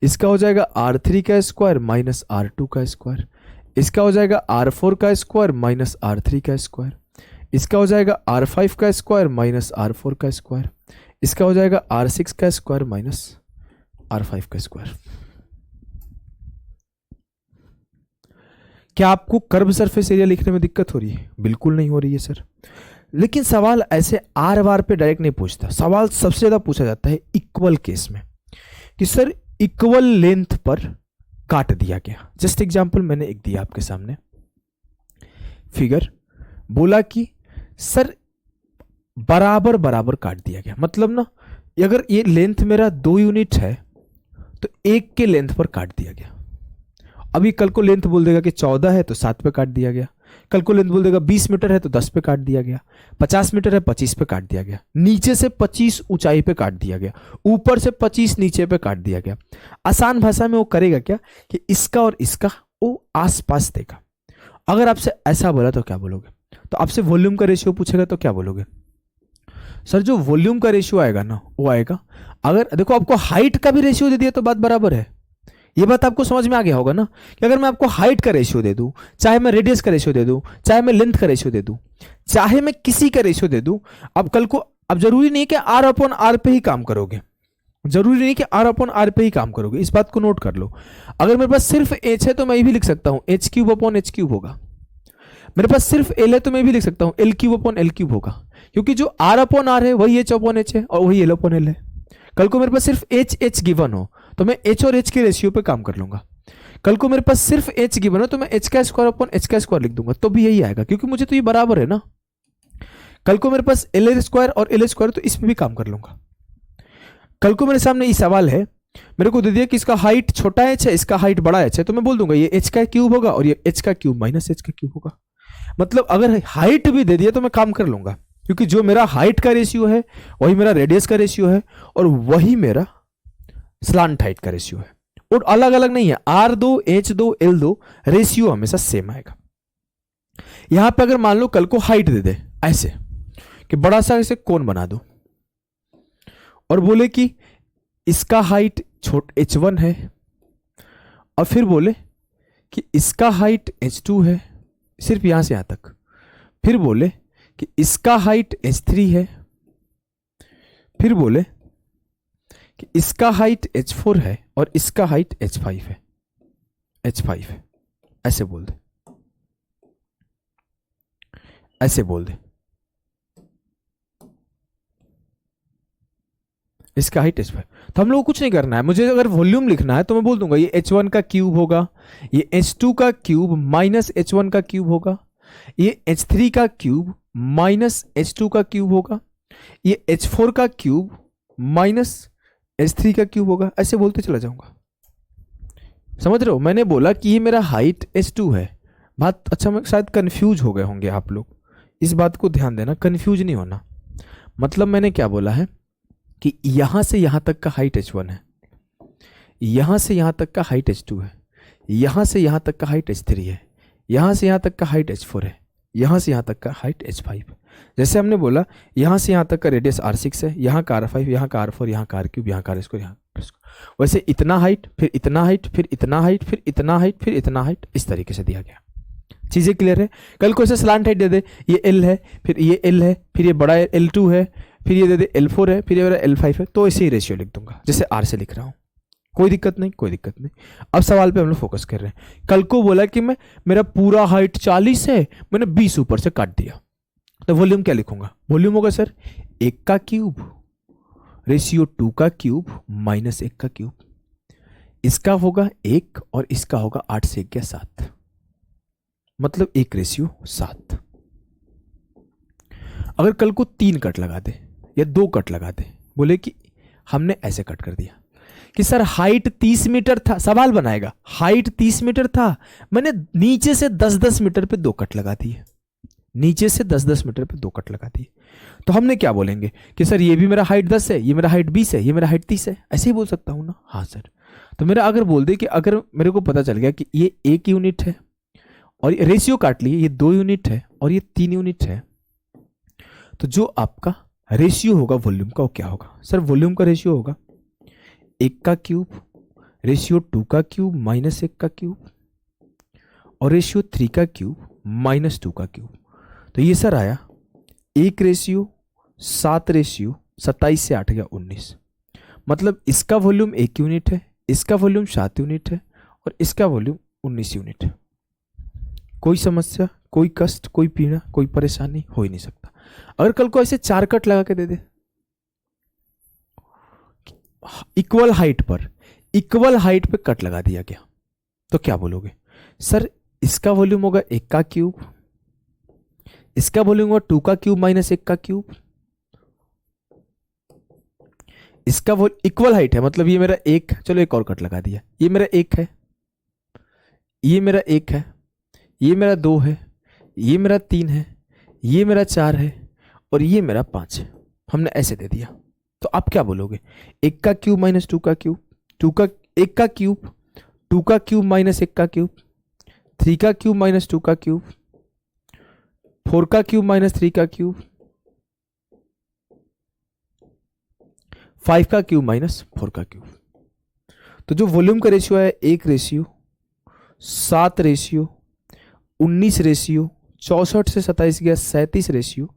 [SPEAKER 1] इसका हो जाएगा R3 का स्क्वायर माइनस R2 का स्क्वायर, इसका हो जाएगा R4 का स्क्वायर माइनस R3 का स्क्वायर, इसका हो जाएगा R5 का स्क्वायर माइनस R4 का स्क्वायर, इसका हो जाएगा R6 का स्क्वायर माइनस R5 का स्क्वायर। क्या आपको कर्व सरफेस एरिया लिखने में दिक्कत हो रही है? बिल्कुल नहीं हो रही है सर। लेकिन सवाल ऐसे आर वार पे डायरेक्ट नहीं पूछता, सवाल सबसे ज्यादा पूछा जाता है इक्वल केस में, कि सर इक्वल लेंथ पर काट दिया गया। जस्ट एग्जांपल मैंने एक दिया आपके सामने फिगर, बोला कि सर बराबर बराबर काट दिया गया, मतलब ना अगर ये लेंथ मेरा 2 यूनिट है तो 1 के लेंथ पर काट दिया गया। अभी कल को लेंथ बोल देगा कि 14 है तो 7 पे काट दिया गया, कल को लेंथ बोल देगा 20 मीटर है तो 10 पे काट दिया गया, 50 मीटर है 25 पे काट दिया गया, नीचे से 25 ऊंचाई पे काट दिया गया, ऊपर से 25 नीचे पे काट दिया गया। आसान भाषा में वो करेगा क्या कि इसका और इसका वो आसपास देगा। अगर आपसे ऐसा बोला तो क्या बोलोगे? तो आपसे वॉल्यूम का रेशियो पूछेगा तो क्या बोलोगे? सर जो वॉल्यूम का रेशियो आएगा ना वो आएगा, अगर देखो आपको हाइट का भी रेशियो दे दिया तो बात बराबर है। ये बात आपको समझ में आ गया होगा ना कि अगर मैं आपको हाइट का रेशियो दे दूं, चाहे मैं रेडियस का रेशियो दे दूं, चाहे मैं लेंथ का रेशियो दे दूं, चाहे मैं किसी का रेशियो दे दूं, अब कल को अब जरूरी नहीं कि आर अपॉन आर पे ही काम करोगे, जरूरी नहीं कि आर अपॉन आर पे ही काम करोगे। इस बात को नोट कर लो। अगर मेरे पास सिर्फ एच है तो मैं ये भी लिख सकता हूं H cube upon H cube होगा। मेरे पास सिर्फ एल है तो मैं भी लिख सकता हूं L cube upon L cube होगा, क्योंकि जो आर अपॉन आर है वही एच अपॉन एच है और वही एल अपॉन एल है। कल को मेरे पास सिर्फ एच एच गिवन हो तो मैं एच और एच के रेशियो पे काम कर लूंगा। कल को मेरे पास सिर्फ एच गिवन हो तो मैं एच का स्क्वायर अपॉन एच का स्क्वायर लिख दूंगा, तो भी यही आएगा क्योंकि मुझे तो ये बराबर है ना। कल को मेरे पास एल स्क्वायर और एल स्क्वायर तो इसमें भी काम कर लूंगा। कल को मेरे सामने ये सवाल है, मेरे को दे दिया कि इसका हाइट छोटा एच है, इसका हाइट बड़ा एच है, तो मैं बोल दूंगा ये एच का क्यूब होगा और ये एच का क्यूब माइनस एच का क्यूब होगा। मतलब अगर हाइट भी दे दिया तो मैं काम कर लूंगा, क्योंकि जो मेरा हाइट का रेशियो है वही मेरा रेडियस का रेशियो है और वही मेरा स्लांट हाइट का रेशियो है, और अलग अलग नहीं है। R2 H2 L2 रेशियो हमेशा सेम आएगा। यहां पे अगर मान लो कल को हाइट दे दे ऐसे कि बड़ा सा ऐसे कोन बना दो और बोले कि इसका हाइट H1 है, और फिर बोले कि इसका हाइट H2 है, सिर्फ यहां से यहां तक, फिर बोले कि इसका हाइट H3 है, फिर बोले कि इसका हाइट H4 है और इसका हाइट H5 है, H5 है, ऐसे बोल दे, ऐसे बोल दे, इसका हाइट H5। तो हम लोग को कुछ नहीं करना है, मुझे अगर वॉल्यूम लिखना है तो मैं बोल दूंगा ये H1 का क्यूब होगा, ये H2 का क्यूब माइनस H1 का क्यूब होगा, ये H3 का क्यूब माइनस H2 का क्यूब होगा, ये H4 का क्यूब माइनस H3 का क्यूब होगा, ऐसे बोलते चला जाऊंगा। समझ रहे हो? मैंने बोला कि ये मेरा हाइट H2 है। बात अच्छा, मैं शायद कंफ्यूज हो गए होंगे आप लोग, इस बात को ध्यान देना, कंफ्यूज नहीं होना। मतलब मैंने क्या बोला है कि यहां से यहां तक का हाइट H1 है, यहां से यहां तक का हाइट H2 है, यहां से यहां तक का हाइट H3 है, यहां से यहां तक का हाइट H4 है, यहां से यहां तक का हाइट H5 है। जैसे हमने बोला यहां से यहां तक का रेडियस R6 है, यहां का R5, यहां का R4, यहां का R3, यहां का R2, यहां का R4। वैसे इतना हाइट, फिर इतना हाइट, फिर इतना हाइट, फिर इतना हाइट, फिर इतना हाइट, इस तरीके से दिया गया। चीजें क्लियर है? कल को ऐसे स्लांट हाइट दे दे, ये L है, फिर ये L है, फिर ये बड़ा L2 है, फिर ये दे दे L4 है, फिर ये मेरा L5 है, तो ऐसे ही रेशियो लिख दूंगा जैसे R से लिख रहा हूं। कोई दिक्कत नहीं, कोई दिक्कत नहीं। अब सवाल पे हम लोग फोकस कर रहे हैं। कल को बोला कि मैं मेरा पूरा हाइट 40 है, मैंने 20 ऊपर से काट दिया, तो वॉल्यूम क्या लिखूंगा? वॉल्यूम होगा सर 1 का क्यूब रेशियो 2 का क्यूब माइनस 1 का क्यूब, इसका होगा 1 और इसका होगा 8 से 1 7, मतलब 1 रेशियो 7। अगर कल को 3 कट लगा दे या 2 कट लगा दे, बोले कि हमने ऐसे कट कर दिया कि सर हाइट 30 मीटर था, सवाल बनाएगा हाइट 30 मीटर था, मैंने नीचे से 10-10 मीटर पे 2 कट लगा दिए, नीचे से 10-10 मीटर पे 2 कट लगा दिए, तो हमने क्या बोलेंगे कि सर ये भी मेरा हाइट 10 है, ये मेरा हाइट 20 है, ये मेरा हाइट 30 है, ऐसे ही बोल सकता हूं ना? हाँ सर। तो मेरा अगर बोल दे कि अगर मेरे को पता चल गया कि ये 1 यूनिट है और ये रेशियो काट लिए, ये 2 यूनिट है और ये 3 यूनिट है, तो जो आपका रेशियो होगा वॉल्यूम का वो क्या होगा? सर वॉल्यूम का रेशियो होगा 1 का क्यूब रेशियो 2 का क्यूब माइनस 1 का क्यूब और रेशियो 3 का क्यूब माइनस 2 का क्यूब। तो ये सर आया 1:7 से 8 गया 19। मतलब इसका वॉल्यूम 1 यूनिट है, इसका वॉल्यूम 7 यूनिट है और इसका वॉल्यूम 19 यूनिट है। कोई समस्या, कोई कष्ट, कोई पीड़ा, कोई परेशानी हो ही नहीं सकता। अगर कल को ऐसे 4 कट लगा के दे दे इक्वल हाइट पे कट लगा दिया गया, तो क्या बोलोगे? सर इसका वॉल्यूम होगा 1 का क्यूब, इसका वॉल्यूम होगा 2 का क्यूब माइनस 1 का क्यूब। इसका वो इक्वल हाइट है, मतलब ये मेरा 1, चलो एक और कट लगा दिया, ये मेरा 1 है, ये मेरा 1 है, ये मेरा 2 है, ये मेरा 3 है, ये मेरा 4 है और ये मेरा 5 है। हमने ऐसे दे दिया, तो आप क्या बोलोगे? 1 का क्यूब माइनस 2 का क्यूब, 1 का क्यूब, 2 का क्यूब माइनस 1 का क्यूब, 3 का क्यूब माइनस 2 का क्यूब, 4 का क्यूब माइनस 3 का क्यूब, 5 का क्यूब माइनस 4 का क्यूब। तो जो वॉल्यूम का रेशियो है 1:7:19 64 से 27 गया 37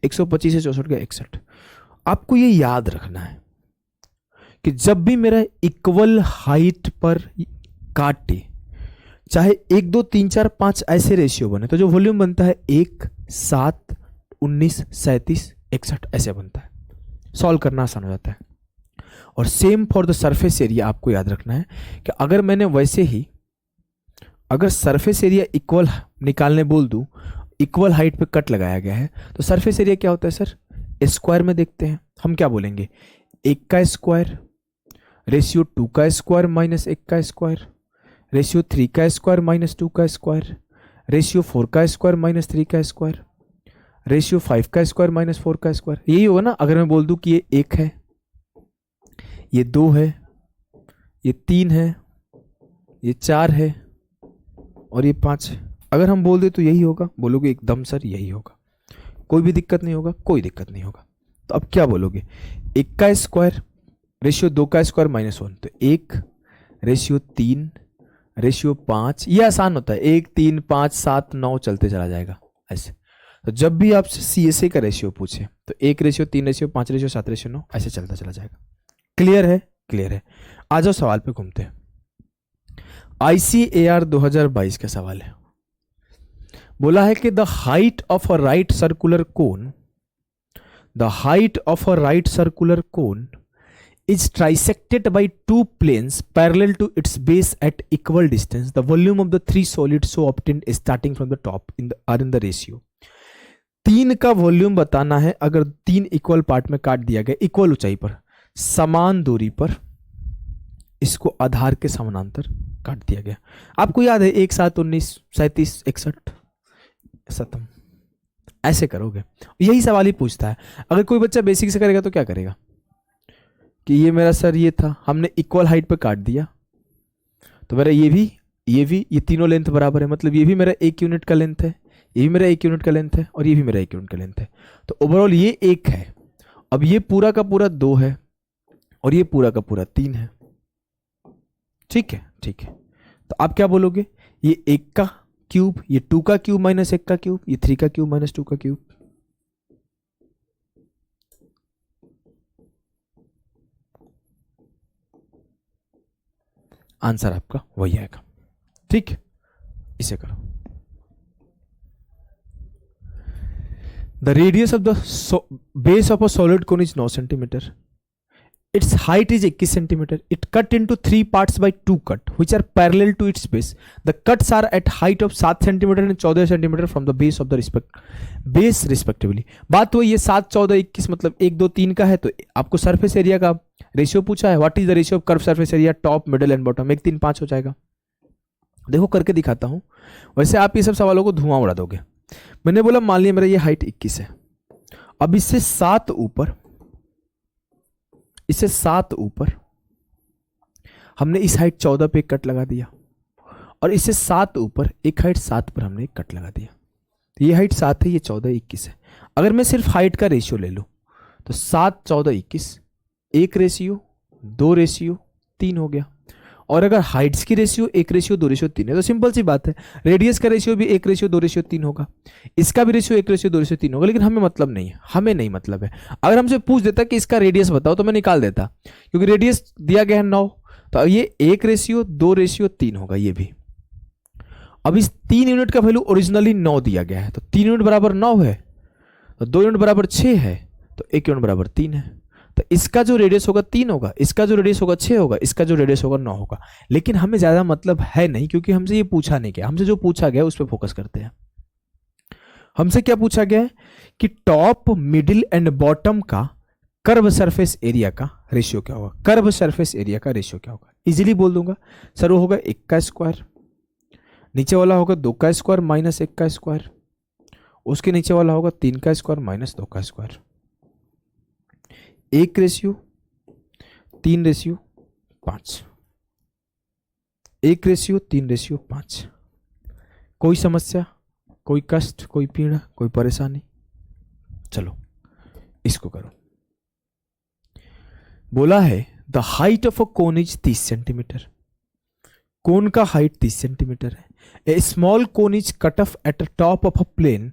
[SPEAKER 1] 125 से 64 गया 61। आपको ये याद रखना है कि जब भी मेरा इक्वल हाइट पर काटे, चाहे 1 2 3 4 5 ऐसे रेशियो बने, तो जो वॉल्यूम बनता है 1 7 19 37 61 ऐसे बनता है। सॉल्व करना आसान हो जाता है। और same for the surface area आपको याद रखना है कि अगर मैंने वैसे ही अगर सरफेस एरिया इक्वल निकालने बोल दूं, इक्वल हाइट पे कट लगाया गया है, तो सरफेस एरिया क्या होता है सर? स्क्वायर में देखते हैं हम, क्या बोलेंगे? 1 का स्क्वायर रेशियो 2 का स्क्वायर माइनस 1 का स्क्वायर, रेशियो 3 का स्क्वायर माइनस 2 का स्क्वायर, रेशियो 4 का स्क्वायर माइनस 3 का स्क्वायर, रेशियो 5 का स्क्वायर माइनस 4 का स्क्वायर। यही होगा ना अगर मैं बोल दूं कि ये 1 है, ये 2 है, ये 3 है, ये 4 है और ये 5 है। अगर हम बोल दे तो यही होगा, बोलोगे एकदम सर यही होगा, कोई भी दिक्कत नहीं होगा, कोई दिक्कत नहीं होगा। तो अब क्या बोलोगे? 1 का स्क्वायर रेशियो 2 का स्क्वायर माइनस 1, तो 1 रेशियो 3 रेशियो 5, ये आसान होता है, 1 3 5 7 9 चलते चला जाएगा ऐसे। तो जब भी आपसे CSA का रेशियो पूछे तो 1 रेशियो 3 रेशियो 5 रेशियो 7 रेशियो 9 ऐसे चलता चला जाएगा। क्लियर है? क्लियर है। आ जाओ सवाल पे घूमते हैं। ICAR 2022 का सवाल है। बोला है कि the height of a right circular cone is trisected by 2 planes parallel to its base at equal distance. The volume of the 3 solids so obtained starting from the top are in the ratio. 3 का वॉल्यूम बताना है अगर 3 इक्वल पार्ट में काट दिया गया, इक्वल ऊंचाई पर, समान दूरी पर, इसको आधार के समानांतर काट दिया गया। आपको याद है 1 7 19 37 61 सतम ऐसे करोगे। यही सवाल ही पूछता है। अगर कोई बच्चा बेसिक से करेगा तो क्या करेगा कि ये मेरा सर ये था, हमने इक्वल हाइट पे काट दिया, तो मेरा ये तीनों लेंथ बराबर है, मतलब ये भी मेरा 1 यूनिट का लेंथ है, ये भी मेरा 1 यूनिट का लेंथ है और ये भी मेरा 1 यूनिट का लेंथ है। तो ओवरऑल ये 1 है। अब ये पूरा का पूरा 2 है और ये पूरा का पूरा 3 है। ठीक है, ठीक है। तो आप क्या बोलोगे? ये 1 का क्यूब, ये 2 का क्यूब माइनस 1 का क्यूब, ये 3 का क्यूब माइनस 2 का क्यूब। आंसर आपका वही आएगा। ठीक है, इसे करो। The radius of the base of a solid cone is 9 centimetre. Its height is 21 centimetre. It cut into 3 parts by 2 cut which are parallel to its base. The cuts are at height of 7 centimetre and 14 centimetre from the base of the base respectively. बात हुई ये 7 14 21 मतलब 1 2 3 का है, तो आपको सरफेस एरिया का रेशियो पूछा है। What is the ratio of curve surface area top middle and bottom? 1 3 5 हो जाएगा। देखो करके दिखाता हूं। वैसे आप ये सब सवालों को धुआं उड़ा दोगे। मैंने बोला मान लिया मेरा ये हाइट 21 है। अब इससे 7 ऊपर हमने इस हाइट 14 पे एक कट लगा दिया और इससे 7 ऊपर एक हाइट 7 पर हमने एक कट लगा दिया। तो ये हाइट 7 है, ये 14 21 है। अगर मैं सिर्फ हाइट का रेशियो ले लूं तो 7 14 21 1 रेशियो 2 रेशियो 3 हो गया। और अगर हाइट्स की रेशियो 1:2:3 है तो सिंपल सी बात है, रेडियस का रेशियो भी 1:2:3 होगा, इसका भी रेशियो 1:2:3 होगा। लेकिन हमें मतलब नहीं है, हमें नहीं मतलब है। अगर हमसे पूछ देता कि इसका रेडियस बताओ तो मैं निकाल देता, क्योंकि रेडियस दिया गया है 9, तो ये 1:2:3 होगा ये भी। अब इस 3 यूनिट का वैल्यू ओरिजिनली 9 दिया गया है, तो 3 यूनिट बराबर 9 है, तो 2 यूनिट बराबर 6 है, तो 1 यूनिट बराबर 3 है। तो इसका जो रेडियस होगा 3 होगा, इसका जो रेडियस होगा 6 होगा, इसका जो रेडियस होगा 9 होगा। लेकिन हमें ज्यादा मतलब है नहीं, क्योंकि हमसे ये पूछा नहीं गया। हमसे जो पूछा गया उस पर फोकस करते हैं। हमसे क्या पूछा गया है कि टॉप, मिडिल एंड बॉटम का कर्व सरफेस एरिया का रेशियो क्या होगा। कर्व सरफेस एरिया का रेशियो क्या होगा, इजीली बोल दूंगा सर, वो होगा 1 का स्क्वायर, नीचे वाला होगा 2 का स्क्वायर माइनस 1 का स्क्वायर, उसके नीचे वाला होगा 3 का स्क्वायर माइनस 2 का स्क्वायर। 1:3:5, 1:3:5। कोई समस्या, कोई कष्ट, कोई पीड़ा, कोई परेशानी? चलो इसको करो। बोला है the height of a cone is 30 centimetre. Cone का हाइट 30 सेंटीमीटर है। A small cone is cut off at the top of a plane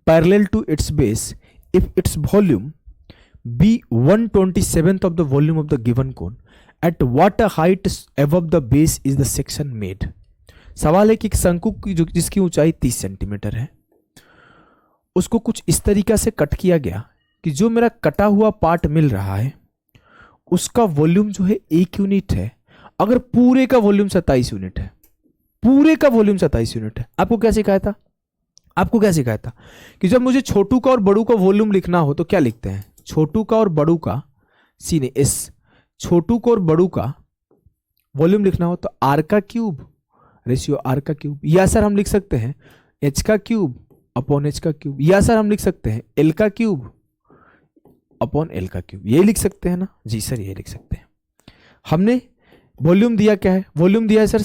[SPEAKER 1] parallel to its base if its volume be 1/27 of the volume of the given cone, at what a height above the base is the section made। सवाल है कि एक शंकु की जिसकी ऊंचाई 30 सेंटीमीटर है, उसको कुछ इस तरीका से कट किया गया कि जो मेरा कटा हुआ पार्ट मिल रहा है उसका वॉल्यूम जो है 1 यूनिट है। अगर पूरे का वॉल्यूम 27 यूनिट है, पूरे का वॉल्यूम 27 यूनिट है, आपको क्या सिखाया था? आपको क्या सिखाया था कि जब मुझे छोटू का और बड़ू का वॉल्यूम लिखना हो तो क्या लिखते हैं? छोटू का और बड़ू का, सीने एस, छोटू को और बड़ू का वॉल्यूम लिखना हो तो आर का क्यूब रेशियो आर का क्यूब, या सर हम लिख सकते हैं एच का क्यूब अपॉन एच का क्यूब, या सर हम लिख सकते हैं एल का क्यूब अपॉन एल का क्यूब। ये लिख सकते हैं ना? जी सर ये लिख सकते हैं। हमने वॉल्यूम दिया क्या है? वॉल्यूम दिया है सर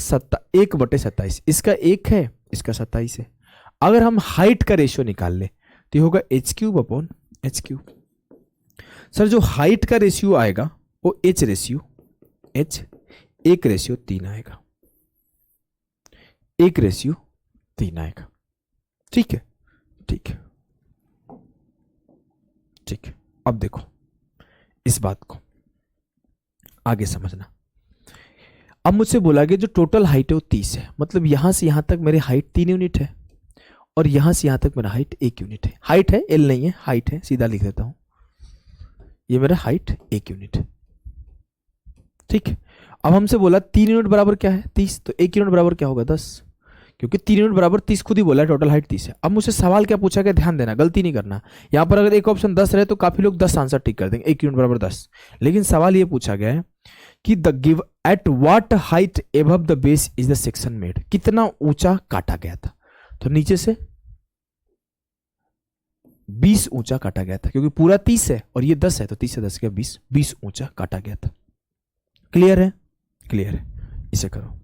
[SPEAKER 1] 1/27, इसका 1 है, इसका 27 है। अगर हम हाइट का रेशियो निकाल ले तो ये होगा H cube upon H cube. Sir जो हाइट का रेशियो आएगा वो एच 1:3 आएगा, 1:3 आएगा। ठीक है, ठीक है, ठीक है। अब देखो इस बात को आगे समझना। अब मुझसे बोला गया जो टोटल हाइट है वो 30 है, मतलब यहां से यहां तक मेरी हाइट 3 यूनिट है और यहां से यहां तक मेरा हाइट 1 यूनिट है। हाइट है, एल नहीं है, हाइट है, सीधा लिख देता हूं। ये मेरा हाइट 1 यूनिट है, ठीक है। अब हमसे बोला 3 यूनिट बराबर क्या है? 30, तो 1 यूनिट बराबर क्या होगा? 10, क्योंकि 3 यूनिट बराबर 30 खुद ही बोला है, टोटल हाइट 30 है। अब मुझसे सवाल क्या पूछा गया, ध्यान देना, गलती नहीं करना। यहां पर अगर एक ऑप्शन 10 रहे तो काफी लोग 10 आंसर टिक कर देंगे, 1 यूनिट बराबर 10। लेकिन सवाल ये पूछा गया है कि the give at what height above the base is the section made, कितना ऊंचा काटा गया था? तो नीचे से 20 ऊंचा काटा गया था, क्योंकि पूरा 30 है और ये 10 है, तो 30 से 10 के 20 ऊंचा काटा गया था। क्लियर है? क्लियर है। इसे करो,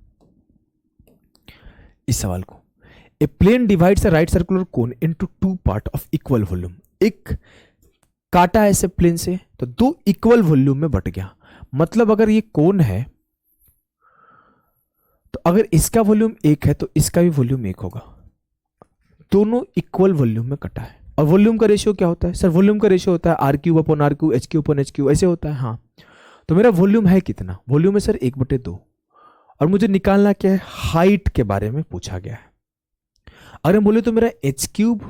[SPEAKER 1] इस सवाल को। A plane divides a right circular cone into 2 part of equal volume. एक काटा ऐसे प्लेन से तो 2 इक्वल वॉल्यूम में बट गया। मतलब अगर ये कोन है तो अगर इसका वॉल्यूम 1 है तो इसका भी वॉल्यूम 1 होगा। दोनों इक्वल वॉल्यूम में कटा है। और वॉल्यूम का रेशियो क्या होता है? सर वॉल्यूम का रेशियो होता है r cube upon r cube, H cube upon H cube, ऐसे होता है। हाँ, तो मेरा वॉल्यूम है कितना? वॉल्यूम है सर 1/2, और मुझे निकालना क्या है? हाइट के बारे में पूछा गया है। अगर हम बोले तो मेरा H cube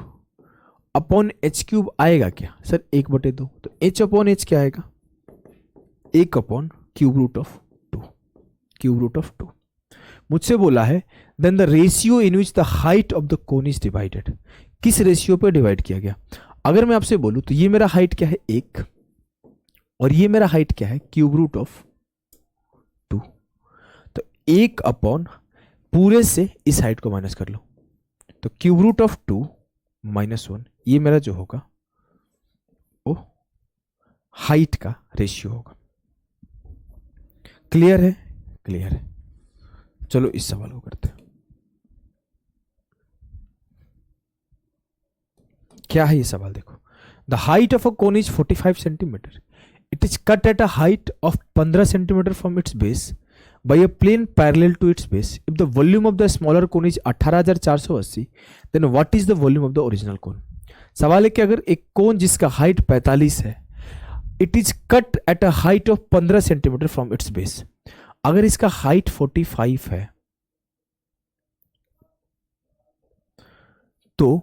[SPEAKER 1] upon H cube आएगा क्या? सर 1/2, तो एच अपॉन एच क्या आएगा? 1 upon cube root of 2, cube root of 2। मुझसे बोला है then the ratio in which the height of the cone is divided, किस रेशियो पे डिवाइड किया गया? अगर मैं आपसे बोलूं तो ये मेरा हाइट क्या है? 1, और ये मेरा हाइट क्या है? Cube root of 2। तो 1 अपॉन पूरे से इस हाइट को माइनस कर लो, तो क्यूब रूट ऑफ 2 -1, ये मेरा जो होगा वो हाइट का रेशियो होगा। क्लियर है? क्लियर है। चलो इस सवाल को करते हैं। क्या है ये सवाल? देखो, the height of a cone is 45 centimetre, it is cut at a height of 15 centimetre from its base by a plane parallel to its base. If the volume of the smaller cone is 18,480, then what is the volume of the original cone? सवाल है कि अगर एक कोन जिसका हाइट 45 है, it is cut at a height of 15 centimetre from its base. अगर इसका हाइट 45 है तो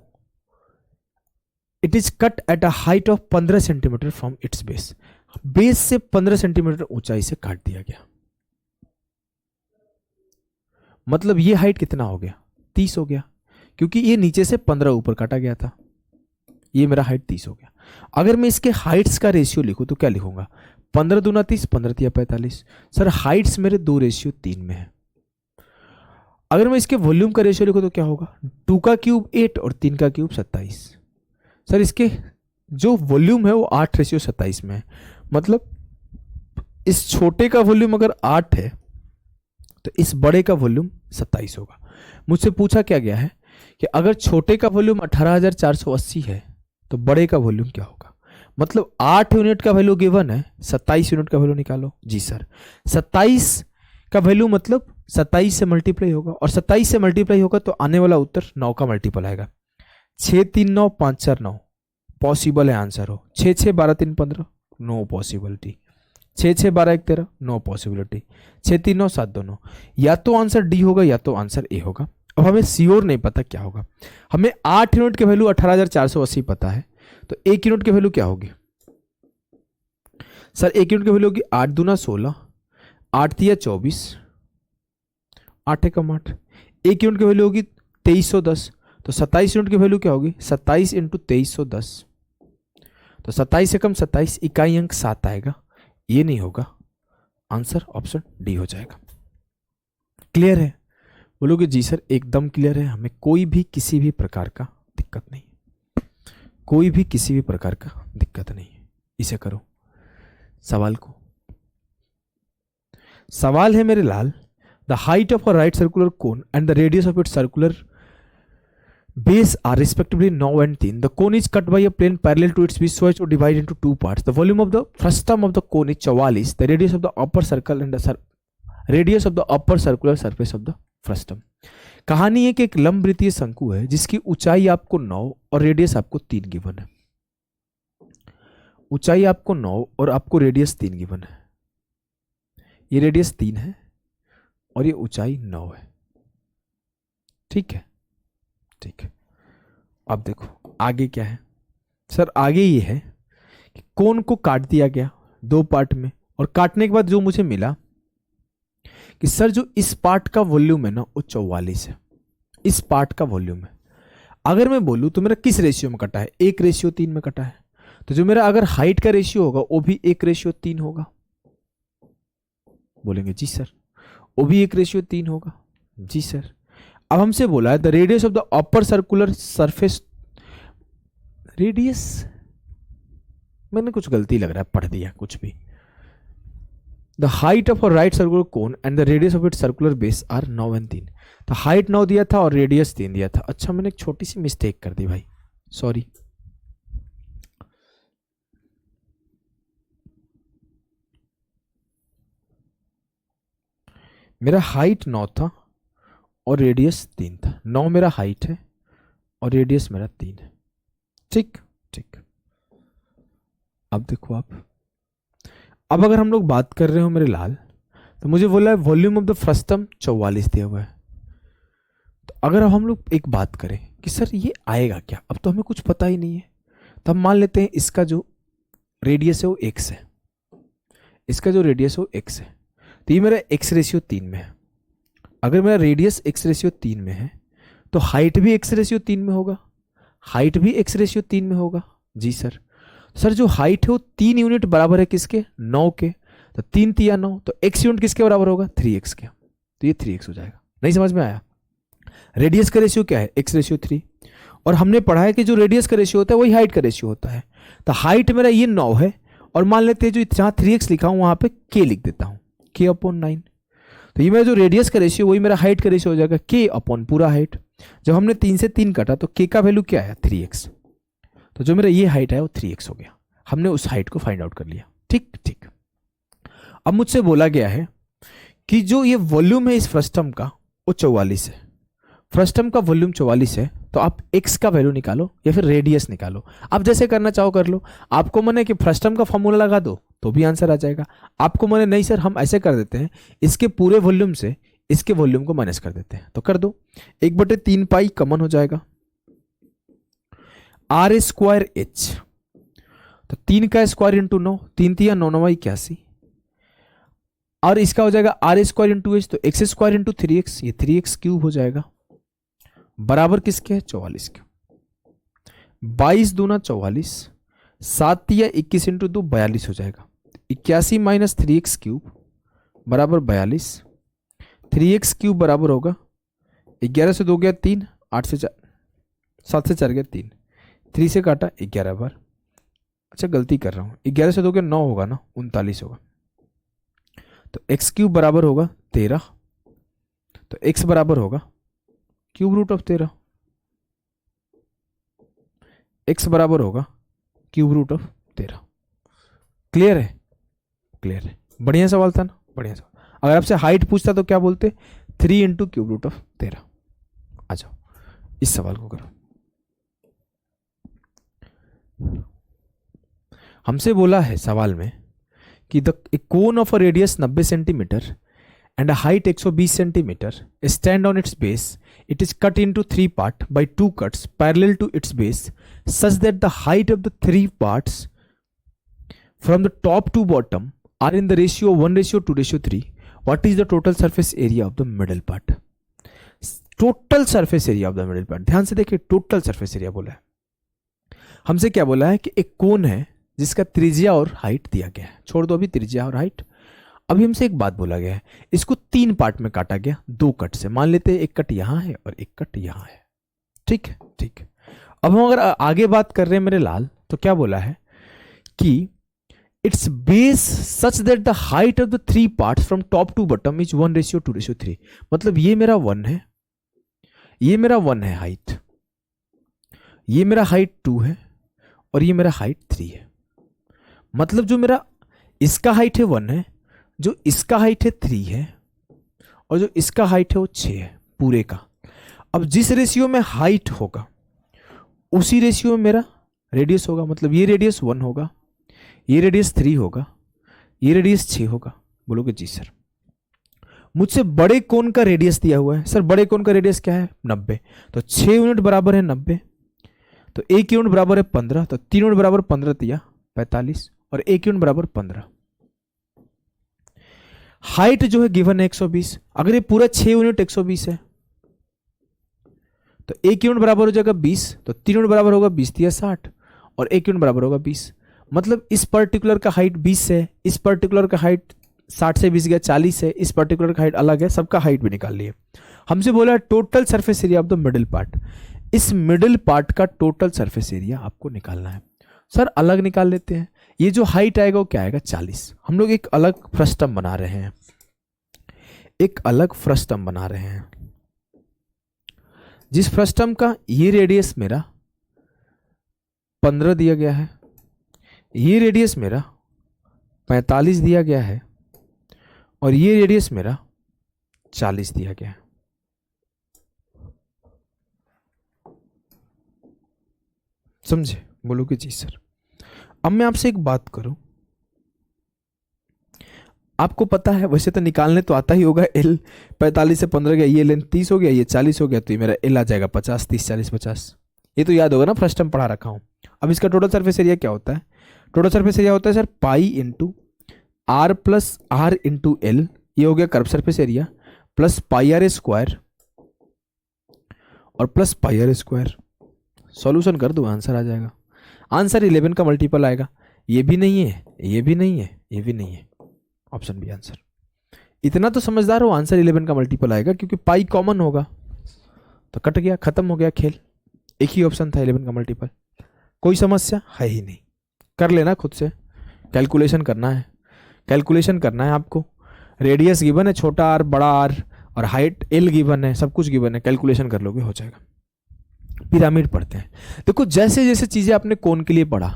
[SPEAKER 1] it is cut at a height of 15 centimetre from its base. Base से 15 सेंटीमीटर ऊंचाई से काट दिया गया. मतलब ये हाइट कितना हो गया? 30 हो गया, क्योंकि ये नीचे से 15 ऊपर काटा गया था. ये मेरा हाइट 30 हो गया. अगर मैं इसके हाइट्स का रेशियो लिखूं तो क्या लिखूंगा? 15 दूना 30, 15 तिया 45. सर हाइट्स मेरे 2 रेशियो 3 में है. अगर मैं इसके वॉल्यूम का रेशियो लिखूं तो क्या होगा? 2 का क्यूब 8 और 3 का क्यूब 27. सर इसके जो वॉल्यूम है वो 8 रेशियो 27 में है. मतलब इस छोटे का वॉल्यूम अगर 8 है तो इस बड़े का वॉल्यूम 27 होगा. मुझसे पूछा क्या गया है कि अगर छोटे का वॉल्यूम 18,480 है तो बड़े का वॉल्यूम क्या होगा. मतलब 8 यूनिट का वैल्यू गिवन है, 27 यूनिट का वैल्यू निकालो. जी सर, 27 का वैल्यू मतलब 27 से मल्टीप्लाई होगा, और 27 से मल्टीप्लाई होगा तो आने वाला उत्तर 9 का मल्टीपल आएगा. 6 3 9 5 4 9 पॉसिबल है आंसर हो. 6 6 12 3 15 नो पॉसिबिलिटी. 6 6 12 1 13 no possibility. 6 3 9 7 2 9. या तो आंसर डी होगा या तो आंसर ए होगा. अब हमें श्योर नहीं पता क्या होगा. हमें 8 यूनिट के वैल्यू 18,480 पता है, तो 1 यूनिट की वैल्यू क्या होगी? सर 1 यूनिट की वैल्यू होगी 8 दूना 16, 8 तिया 24, 8 एकम 8. 1 यूनिट की वैल्यू होगी 2310. तो 27 यूनिट की वैल्यू क्या होगी? 27 इंटू 2310. तो 27 एकम 27, इकाई अंक 7 आएगा. ये नहीं होगा. आंसर ऑप्शन डी हो जाएगा. क्लियर है? बोलोगे जी सर एकदम क्लियर है, हमें कोई भी किसी भी प्रकार का दिक्कत नहीं, कोई भी किसी भी प्रकार का दिक्कत नहीं है. इसे करो सवाल को. सवाल है मेरे लाल, the height of a right circular cone and the radius of its circular base are respectively 9 and 3. The cone is cut by a plane parallel to its base so as to divide into 2 parts. The volume of the frustum of the cone is 44. The radius of the upper circle and the radius of the upper circular surface of the frustum. कहानी है कि एक लंबवृत्तीय शंकु है जिसकी ऊंचाई आपको 9 और रेडियस आपको 3 गिवन है. ऊंचाई आपको 9 और आपको रेडियस 3 गिवन है. ये रेडियस 3 है और ये ऊंचाई 9 है. ठीक है, ठीक है. अब देखो आगे क्या है. सर आगे ये है कि कोन को काट दिया गया 2 पार्ट में, और काटने के बाद जो मुझे मिला कि सर जो इस पार्ट का वॉल्यूम है ना वो 44 है. इस पार्ट का वॉल्यूम है. अगर मैं बोलूं तो मेरा किस रेशियो में कटा है? 1:3 में कटा है. तो जो मेरा अगर हाइट का रेशियो होगा वो भी 1:3 होगा. बोलेंगे जी सर वो भी 1:3 होगा. जी सर. अब हमसे बोला है the radius of the upper circular surface. Radius मैंने कुछ गलती लग रहा है, पढ़ दिया कुछ भी. The height of a right circular cone and the radius of its circular base are 9 and 3. तो हाइट 9 दिया था और रेडियस 3 दिया था. अच्छा मैंने एक छोटी सी मिस्टेक कर दी भाई, सॉरी. मेरा हाइट 9 था और रेडियस 3 था. 9 मेरा हाइट है और रेडियस मेरा 3 है. ठीक ठीक. अब देखो आप, अब अगर हम लोग बात कर रहे हो मेरे लाल, तो मुझे बोला है वॉल्यूम ऑफ द फ्रस्टम 44 दिया हुआ है. तो अगर अब हम लोग एक बात करें कि सर ये आएगा क्या, अब तो हमें कुछ पता ही नहीं है. तो हम मान लेते हैं इसका जो रेडियस है वो x है, इसका जो रेडियस है वो x है. तो ये मेरा x/3 में है. अगर मेरा रेडियस x/3 में है तो हाइट भी x/3 में होगा, हाइट भी x/3 में होगा. जी सर. सर जो हाइट है वो 3 यूनिट बराबर है किसके? 9 के. तो 3 तिया 9, तो x यूनिट किसके बराबर होगा? 3x के. तो ये 3x हो जाएगा. नहीं समझ में आया? रेडियस का रेशियो क्या है? x/3. और हमने पढ़ा है कि जो रेडियस का रेशियो होता है वही हाइट का रेशियो होता है. तो हाइट मेरा ये 9 है, और मान लेते हैं जो जहाँ 3x लिखा हूँ वहां पे k लिख देता हूँ, k/9. तो ये मेरा जो रेडियस का रेशियो वही मेरा हाइट का रेशियो हो जाएगा, k/ पूरा हाइट. जब हमने 3 से 3 काटा तो k का वैल्यू क्या आया? 3x. तो जो मेरा ये हाइट है वो 3x हो गया. हमने उस हाइट को फाइंड आउट कर लिया. ठीक ठीक. अब मुझसे बोला गया है कि जो ये वॉल्यूम है इस फ्रस्टम का वो 44 है, फ्रस्टम का वॉल्यूम 44 है, तो आप x का वैल्यू निकालो या फिर रेडियस निकालो, आप जैसे करना चाहो कर लो। आपको मने कि फ्रस्टम का फॉर्मूला लगा दो तो भी आंसर आ जाएगा। आपको मने नहीं सर हम ऐसे कर देते हैं, इसके पूरे वॉल्यूम से इसके वॉल्यूम को माइनस कर देते हैं, तो कर दो। 1/3 पाई कॉमन हो जाएगा, आर स्क्वायर एच, तो 3 का स्क्वायर इंटू 9, 3 3 9 9 81, और इसका हो जाएगा आर स्क्वायर इंटू एच, तो एक्स स्क्वायर इंटू 3x, ये 3x क्यूब हो जाएगा, बराबर किसके है 44 के। 22 दूना 44, 7 या 21 इंटू 2 42 हो जाएगा, 81 माइनस 3x क्यूब बराबर 42, 3x क्यूब बराबर होगा 11 से 2 गया 3, 8 से 4, 7 से 4 गया 3, 3 से काटा 11 बार, अच्छा गलती कर रहा हूँ, 11 से 2 गया 9 होगा ना, 39 होगा, तो x क्यूब बराबर होगा 13, तो x बराबर होगा क्यूब रूट ऑफ 13, x बराबर होगा क्यूब रूट ऑफ 13। क्लियर है? क्लियर है, बढ़िया सवाल था ना, बढ़िया सवाल। अगर आपसे हाइट पूछता तो क्या बोलते, 3 इंटू क्यूब रूट ऑफ 13। आ जाओ इस सवाल को करो। हमसे बोला है सवाल में कि the cone of a radius 90 centimetre and a height 120 centimeter stand on its base. It is cut into 3 parts by 2 cuts parallel to its base such that the height of the 3 parts from the top to bottom are in the ratio 1:2:3. What is the total surface area of the middle part? Total surface area of the middle part. ध्यान से देखिए, टोटल सरफेस एरिया बोला है। हमसे क्या बोला है कि एक कोन है जिसका त्रिज्या और हाइट दिया गया है, छोड़ दो अभी त्रिज्या और हाइट। अभी हमसे एक बात बोला गया है, इसको 3 पार्ट में काटा गया 2 कट से, मान लेते हैं एक कट यहां है और एक कट यहां है, ठीक है ठीक है। अब हम अगर आगे बात कर रहे हैं मेरे लाल, तो क्या बोला है कि its base such that the height of the 3 parts from top to bottom is 1:2:3। मतलब ये मेरा 1 है, ये मेरा 1 है हाइट, ये मेरा हाइट 2 है और ये मेरा हाइट 3 है। मतलब जो मेरा इसका हाइट है 1 है, जो इसका हाइट है 3 है और जो इसका हाइट है वो 6 है पूरे का। अब जिस रेशियो में हाइट होगा उसी रेशियो में मेरा रेडियस होगा। मतलब ये रेडियस 1 होगा, ये रेडियस 3 होगा, ये रेडियस 6 होगा। बोलोगे जी सर मुझसे बड़े कोन का रेडियस दिया हुआ है। सर बड़े कोन का रेडियस क्या है 90, तो 6 यूनिट बराबर है 90, तो 1 यूनिट बराबर है 15, तो 3 यूनिट बराबर 15 तिया 45 और 1 यूनिट बराबर 15। हाइट जो है गिवन है 120, अगर ये पूरा 6 यूनिट 120 है तो 1 यूनिट बराबर हो जाएगा 20, तो 3 यूनिट बराबर होगा 20 या 60 और 1 यूनिट बराबर होगा 20। मतलब इस पर्टिकुलर का हाइट 20 है, इस पर्टिकुलर का हाइट 60 से 20 गया 40 है, इस पर्टिकुलर का हाइट अलग है, सबका हाइट भी निकाल लिए। हमसे बोला total surface area of the middle part, इस मिडिल पार्ट का टोटल सरफेस एरिया आपको निकालना है। सर अलग निकाल लेते हैं, ये जो हाइट आएगा वो क्या आएगा 40। हम लोग एक अलग फ्रस्टम बना रहे हैं, एक अलग फ्रस्टम बना रहे हैं, जिस फ्रस्टम का ये रेडियस मेरा 15 दिया गया है, ये रेडियस मेरा 45 दिया गया है और ये रेडियस मेरा 40 दिया गया है। समझे? बोलो कि जी सर। अब मैं आपसे एक बात करूं, आपको पता है वैसे तो निकालने तो आता ही होगा, एल 45 से 15 गया, ये लेंथ 30 हो गया, ये 40 हो गया, तो ये मेरा एल आ जाएगा 50, 30 40 50। ये तो याद होगा ना, फर्स्ट टाइम पढ़ा रखा हूं। अब इसका टोटल सरफेस एरिया क्या होता है? टोटल सरफेस एरिया होता है sir pi into R plus R into L, ये हो गया curve surface area, plus pi are square और plus pi are square. Solution कर दो आंसर आ जाएगा। आंसर 11 का मल्टीपल आएगा, ये भी नहीं है, ये भी नहीं है, ये भी नहीं है, ऑप्शन बी आंसर। इतना तो समझदार हो, आंसर 11 का मल्टीपल आएगा क्योंकि पाई कॉमन होगा, तो कट गया, खत्म हो गया खेल। एक ही ऑप्शन था 11 का मल्टीपल, कोई समस्या है ही नहीं। कर लेना खुद से, कैलकुलेशन करना है, कैलकुलेशन करना है आपको। रेडियस गिवन है छोटा आर बड़ा आर और हाइट एल गिवन है, सब कुछ गिवन है, कैलकुलेशन कर लोगे हो जाएगा। पिरामिड पढ़ते हैं, देखो जैसे जैसे चीजें आपने कोन के लिए पढ़ा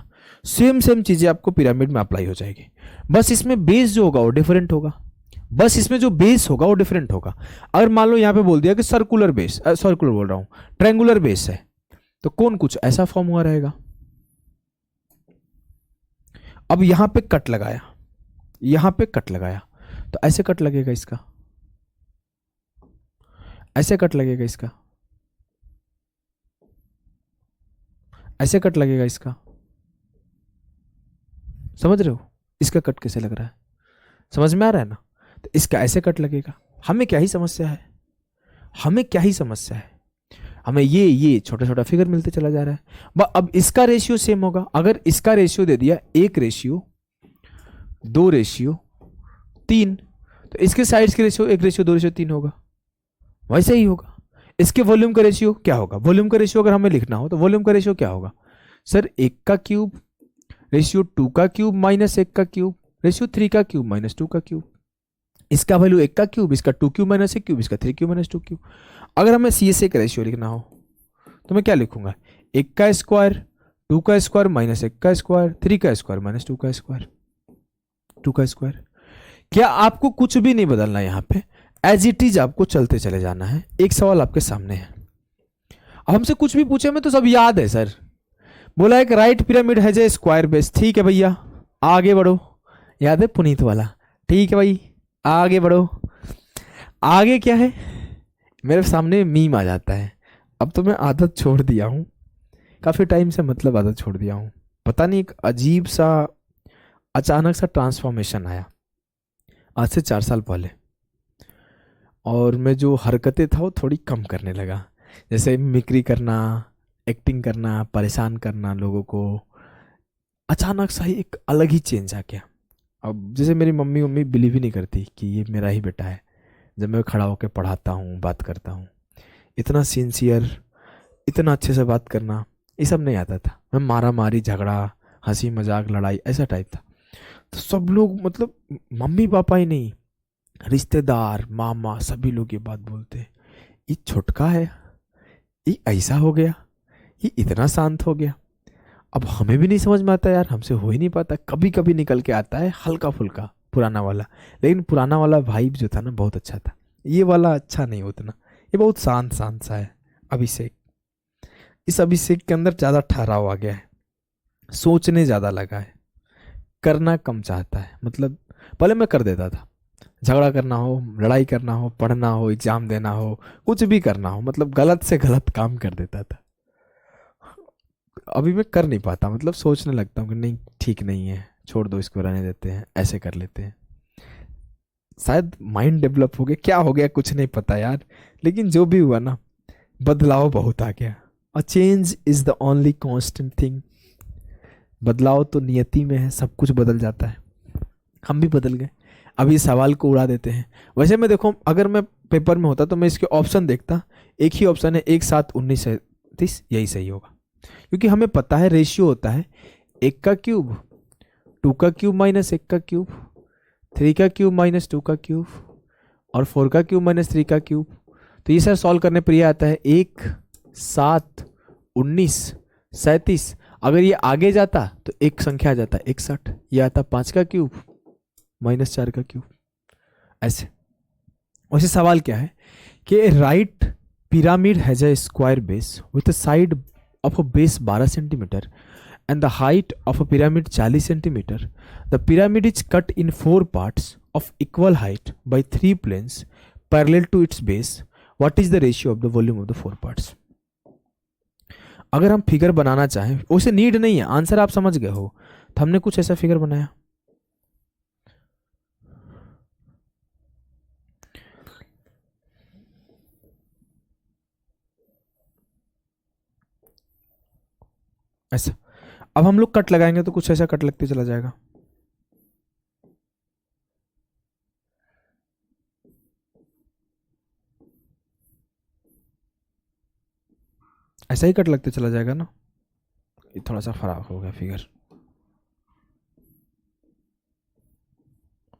[SPEAKER 1] सेम सेम चीजें आपको पिरामिड में अप्लाई हो जाएगी, बस इसमें बेस जो होगा वो डिफरेंट होगा। बस इसमें जो बेस होगा वो डिफरेंट होगा। अगर मान लो यहाँ पे बोल दिया कि सर्कुलर बेस, सर्कुलर बोल रहा हूँ, ट्रायंगुलर बेस है, तो कौन कुछ ऐसा फॉर्म हुआ रहेगा। अब यहां पे कट लगाया, यहां पे कट लगाया, तो ऐसे कट लगेगा इसका, ऐसे कट लगेगा इसका, ऐसे कट लगेगा इसका, समझ रहे हो इसका कट कैसे लग रहा है, समझ में आ रहा है ना। तो इसका ऐसे कट लगेगा। हमें क्या ही समस्या है, हमें क्या ही समस्या है, हमें ये छोटा छोटा फिगर मिलते चला जा रहा है। अब इसका रेशियो सेम होगा। अगर इसका रेशियो दे दिया 1:2:3, तो इसके साइड्स के रेशियो 1:2:3 होगा, वैसे ही होगा। इसके वॉल्यूम का रेशियो क्या होगा, वॉल्यूम का रेशियो अगर हमें लिखना हो तो वॉल्यूम का रेशियो क्या होगा सर, 1 का क्यूब रेशियो 2 का क्यूब माइनस 1 का क्यूब रेशियो 3 का क्यूब माइनस 2 का क्यूब। इसका वैल्यू 1 का क्यूब, इसका 2 क्यूब माइनस 1 क्यूब, इसका 3 क्यूब माइनस 2 क्यूब। अगर हमें CSA का रेशियो लिखना हो तो मैं क्या लिखूंगा, 1 का स्क्वायर 2 का स्क्वायर माइनस 1 का स्क्वायर 3 का स्क्वायर माइनस 2 का स्क्वायर, 2 का स्क्वायर। क्या आपको कुछ भी नहीं बदलना यहाँ पे, एज इट इज आपको चलते चले जाना है। एक सवाल आपके सामने है, हमसे कुछ भी पूछे में तो सब याद है सर। बोला एक राइट पिरामिड है जे स्क्वायर बेस, ठीक है भैया आगे बढ़ो, याद है पुनीत वाला, ठीक है भाई आगे बढ़ो। आगे क्या है, मेरे सामने मीम आ जाता है। अब तो मैं आदत छोड़ दिया हूँ, काफ़ी टाइम से मतलब आदत छोड़ दिया हूँ। पता नहीं एक अजीब सा अचानक सा ट्रांसफॉर्मेशन आया आज से 4 साल पहले, और मैं जो हरकतें था वो थोड़ी कम करने लगा, जैसे मिमिक्री करना, एक्टिंग करना, परेशान करना लोगों को। अचानक सा ही एक अलग ही चेंज आ गया। अब जैसे मेरी मम्मी बिलीव ही नहीं करती कि ये मेरा ही बेटा है। जब मैं खड़ा होकर पढ़ाता हूँ, बात करता हूँ, इतना सिंसियर, इतना अच्छे से बात करना, ये सब नहीं आता था। मैं मारा मारी, झगड़ा, हंसी मजाक, लड़ाई, ऐसा टाइप था। तो सब लोग, मतलब मम्मी पापा ही नहीं, रिश्तेदार, मामा, सभी लोग ये बात बोलते, ये छुटका है, ये ऐसा हो गया, ये इतना शांत हो गया। अब हमें भी नहीं समझ में आता यार, हमसे हो ही नहीं पाता। कभी कभी निकल के आता है हल्का फुल्का पुराना वाला, लेकिन पुराना वाला वाइब जो था ना बहुत अच्छा था। ये वाला अच्छा नहीं उतना, ये बहुत शांत शांत सा है। अभिषेक, इस अभिषेक के अंदर ज़्यादा ठहराव आ गया है, सोचने ज़्यादा लगा है, करना कम चाहता है। मतलब पहले मैं कर देता था, झगड़ा करना हो, लड़ाई करना हो, पढ़ना हो, एग्जाम देना हो, कुछ भी करना हो, मतलब गलत से गलत काम कर देता था। अभी मैं कर नहीं पाता, मतलब सोचने लगता हूँ कि नहीं ठीक नहीं है, छोड़ दो इसको, रहने देते हैं, ऐसे कर लेते हैं। शायद माइंड डेवलप हो गया, क्या हो गया कुछ नहीं पता यार, लेकिन जो भी हुआ ना, बदलाव बहुत आ गया। A change is the only constant thing. बदलाव तो नियति में है, सब कुछ बदल जाता है। हम भी बदल गए, अभी सवाल को उड़ा देते हैं। वैसे मैं देखो, अगर मैं पेपर में होता तो मैं इसके ऑप्शन देखता, एक ही ऑप्शन है 1 7 19 37, यही सही होगा। क्योंकि हमें पता है रेशियो होता है 1 का क्यूब 2 का क्यूब माइनस 1 का क्यूब, 3 का क्यूब माइनस 2 का क्यूब, और 4 का क्यूब माइनस 3 का क्यूब। तो ये सर सॉल्व करने पर ये आता है 1 7 19 37। अगर ये आगे जाता तो एक संख्या आ जाता 61, ये आता 5 का क्यूब माइनस 4 का क्यूब, ऐसे। वैसे सवाल क्या है कि right pyramid has a square base with a side of a base 12 centimetre and the height of a pyramid 40 centimeter. The pyramid is cut in 4 parts of equal height by 3 planes parallel to its base. What is the ratio of the volume of the 4 parts? अगर हम फिगर बनाना चाहें, उसे नीड नहीं है, आंसर आप समझ गए हो, तो हमने कुछ ऐसा फिगर बनाया। ऐसा। अब हम लोग कट लगाएंगे तो कुछ ऐसा कट लगते चला जाएगा। ऐसा ही कट लगते चला जाएगा ना। ये थोड़ा सा खराब हो गया फिगर,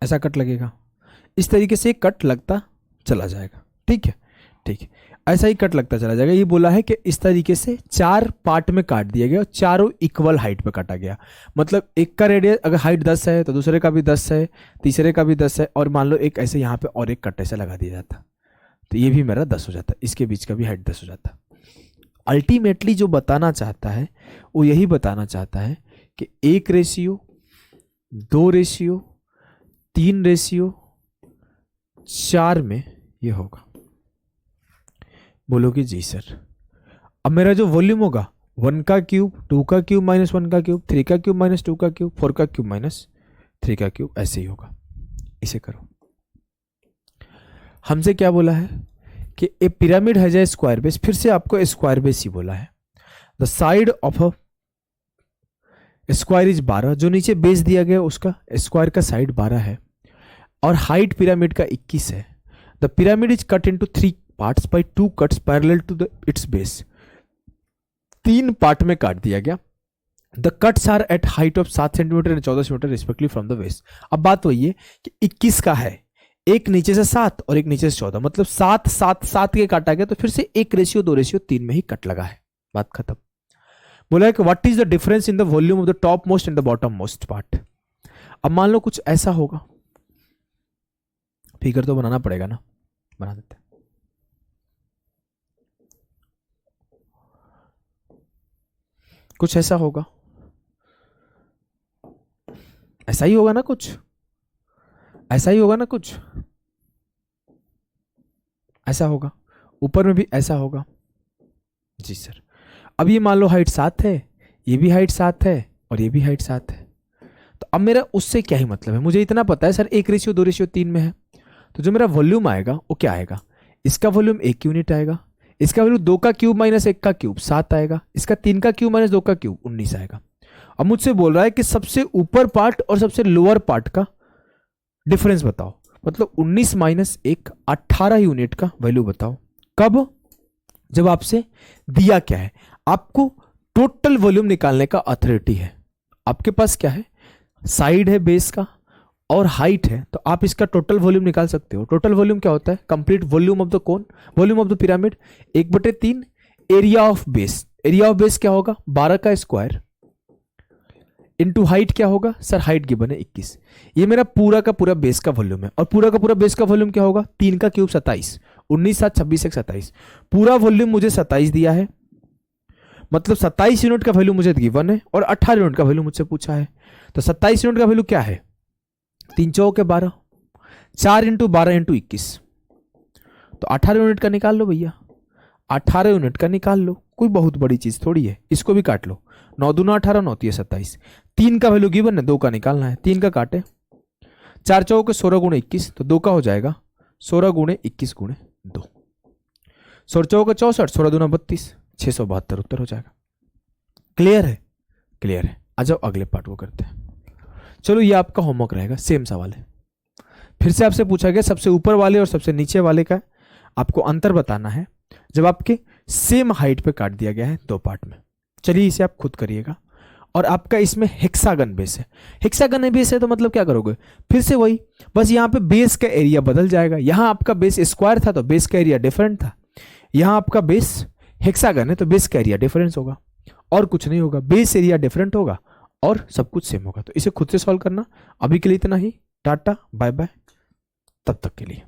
[SPEAKER 1] ऐसा कट लगेगा, इस तरीके से कट लगता चला जाएगा। ठीक है, ठीक है। ऐसा ही कट लगता चला जाएगा। ये बोला है कि इस तरीके से 4 पार्ट में काट दिया गया और चारों इक्वल हाइट पे काटा गया। मतलब एक का रेडियस अगर हाइट 10 है तो दूसरे का भी 10 है, तीसरे का भी 10 है, और मान लो एक ऐसे यहाँ पे और एक कट ऐसा लगा दिया जाता तो ये भी मेरा 10 हो जाता, इसके बीच का भी हाइट 10 हो जाता। अल्टीमेटली जो बताना चाहता है वो यही बताना चाहता है कि 1:2:3:4 में ये होगा। बोलोगे जी सर। अब मेरा जो वॉल्यूम होगा 1 का क्यूब, 2 का क्यूब माइनस 1 का क्यूब, 3 का क्यूब माइनस 2 का क्यूब, 4 का क्यूब माइनस 3 का क्यूब, ऐसे ही होगा। इसे करो। हमसे क्या बोला है कि a pyramid has a square base, फिर से आपको स्क्वायर बेस ही बोला है। The side of a square is 12, जो नीचे बेस दिया गया उसका स्क्वायर का साइड 12 है, और हाइट पिरामिड का 21 है। The pyramid is cut into 3 parts by 2 cuts parallel to its base, 3 part में काट दिया गया। The cuts are at height of 7 centimetre and 14 centimetre respectively from the base. अब बात वही है कि 21 का है, एक नीचे से 7 और एक नीचे से 14, मतलब 7 7 7 के काटा गया, तो फिर से 1:2:3 में ही कट लगा है। बात खत्म। बोला है कि what is the difference in the volume of the top most and the bottom most part. अब मान लो कुछ ऐसा होगा, फिगर तो बनाना पड़ेगा ना, बना देते हैं। कुछ ऐसा होगा, ऐसा ही होगा ना, कुछ ऐसा ही होगा ना, कुछ ऐसा होगा, ऊपर में भी ऐसा होगा। जी सर। अब ये मान लो हाइट 7 है, ये भी हाइट 7 है और ये भी हाइट 7 है, तो अब मेरा उससे क्या ही मतलब है, मुझे इतना पता है सर 1:2:3 में है, तो जो मेरा वॉल्यूम आएगा वो क्या आएगा, इसका वॉल्यूम 1 यूनिट आएगा, इसका वॉल्यूम 2 का क्यूब माइनस 1 का क्यूब 7 आएगा, इसका 3 का क्यूब माइनस 2 का क्यूब 19 आएगा। अब मुझसे बोल रहा है कि सबसे ऊपर पार्ट और सबसे लोअर पार्ट का डिफरेंस बताओ, मतलब 19 माइनस 1 18 यूनिट का वैल्यू बताओ। कब? जब आपसे दिया क्या है, आपको टोटल वॉल्यूम निकालने का अथॉरिटी है। आपके पास क्या है, साइड है बेस का और हाइट है, तो आप इसका टोटल वॉल्यूम निकाल सकते हो। टोटल वॉल्यूम क्या होता है, complete volume of the cone, volume of the pyramid 1/3 area of base. Area of base क्या होगा, 12 का स्क्वायर इनटू हाइट क्या होगा सर, हाइट गिवन है 21। ये मेरा पूरा का पूरा बेस का वॉल्यूम है, और पूरा का पूरा बेस का वॉल्यूम क्या होगा, 3 का क्यूब 27, 19 7 26 1 27। पूरा वॉल्यूम मुझे 27 दिया है, मतलब 27 यूनिट का वैल्यू मुझे गिवन है और 18 यूनिट का वैल्यू मुझसे पूछा है। तो 27 यूनिट का वैल्यू क्या है, 3 चौके 12, 4 इंटू 12 इंटू 21, तो 18 यूनिट का निकाल लो भैया, 18 यूनिट का निकाल लो, कोई बहुत बड़ी चीज थोड़ी है। इसको भी काट लो, 9 दूना 18 9 3 27, 3 का वैल्यू गिवन है, 2 का निकालना है, 3 का काटे, 4 चौके 16 गुणे 21, तो 2 का हो जाएगा 16 गुणे 21 गुणे 2, 16 चौके 64, 16 दूना 32, 672 उत्तर हो जाएगा। क्लियर है? क्लियर है। आ जाओ अगले पार्ट को करते हैं। चलो ये आपका होमवर्क रहेगा, सेम सवाल है। फिर से आपसे पूछा गया सबसे ऊपर वाले और सबसे नीचे वाले का आपको अंतर बताना है, जब आपके सेम हाइट पे काट दिया गया है 2 पार्ट में। चलिए इसे आप खुद करिएगा। और आपका इसमें हेक्सागन बेस है। हेक्सागन बेस है तो मतलब क्या करोगे, फिर से वही, बस यहाँ पे बेस का एरिया बदल जाएगा। यहाँ आपका बेस स्क्वायर था तो बेस का एरिया डिफरेंट था, यहाँ आपका बेस हेक्सागन है तो बेस का एरिया डिफरेंस होगा, और कुछ नहीं होगा, बेस एरिया डिफरेंट होगा और सब कुछ सेम होगा। तो इसे खुद से सॉल्व करना। अभी के लिए इतना ही, टाटा बाय बाय, तब तक के लिए।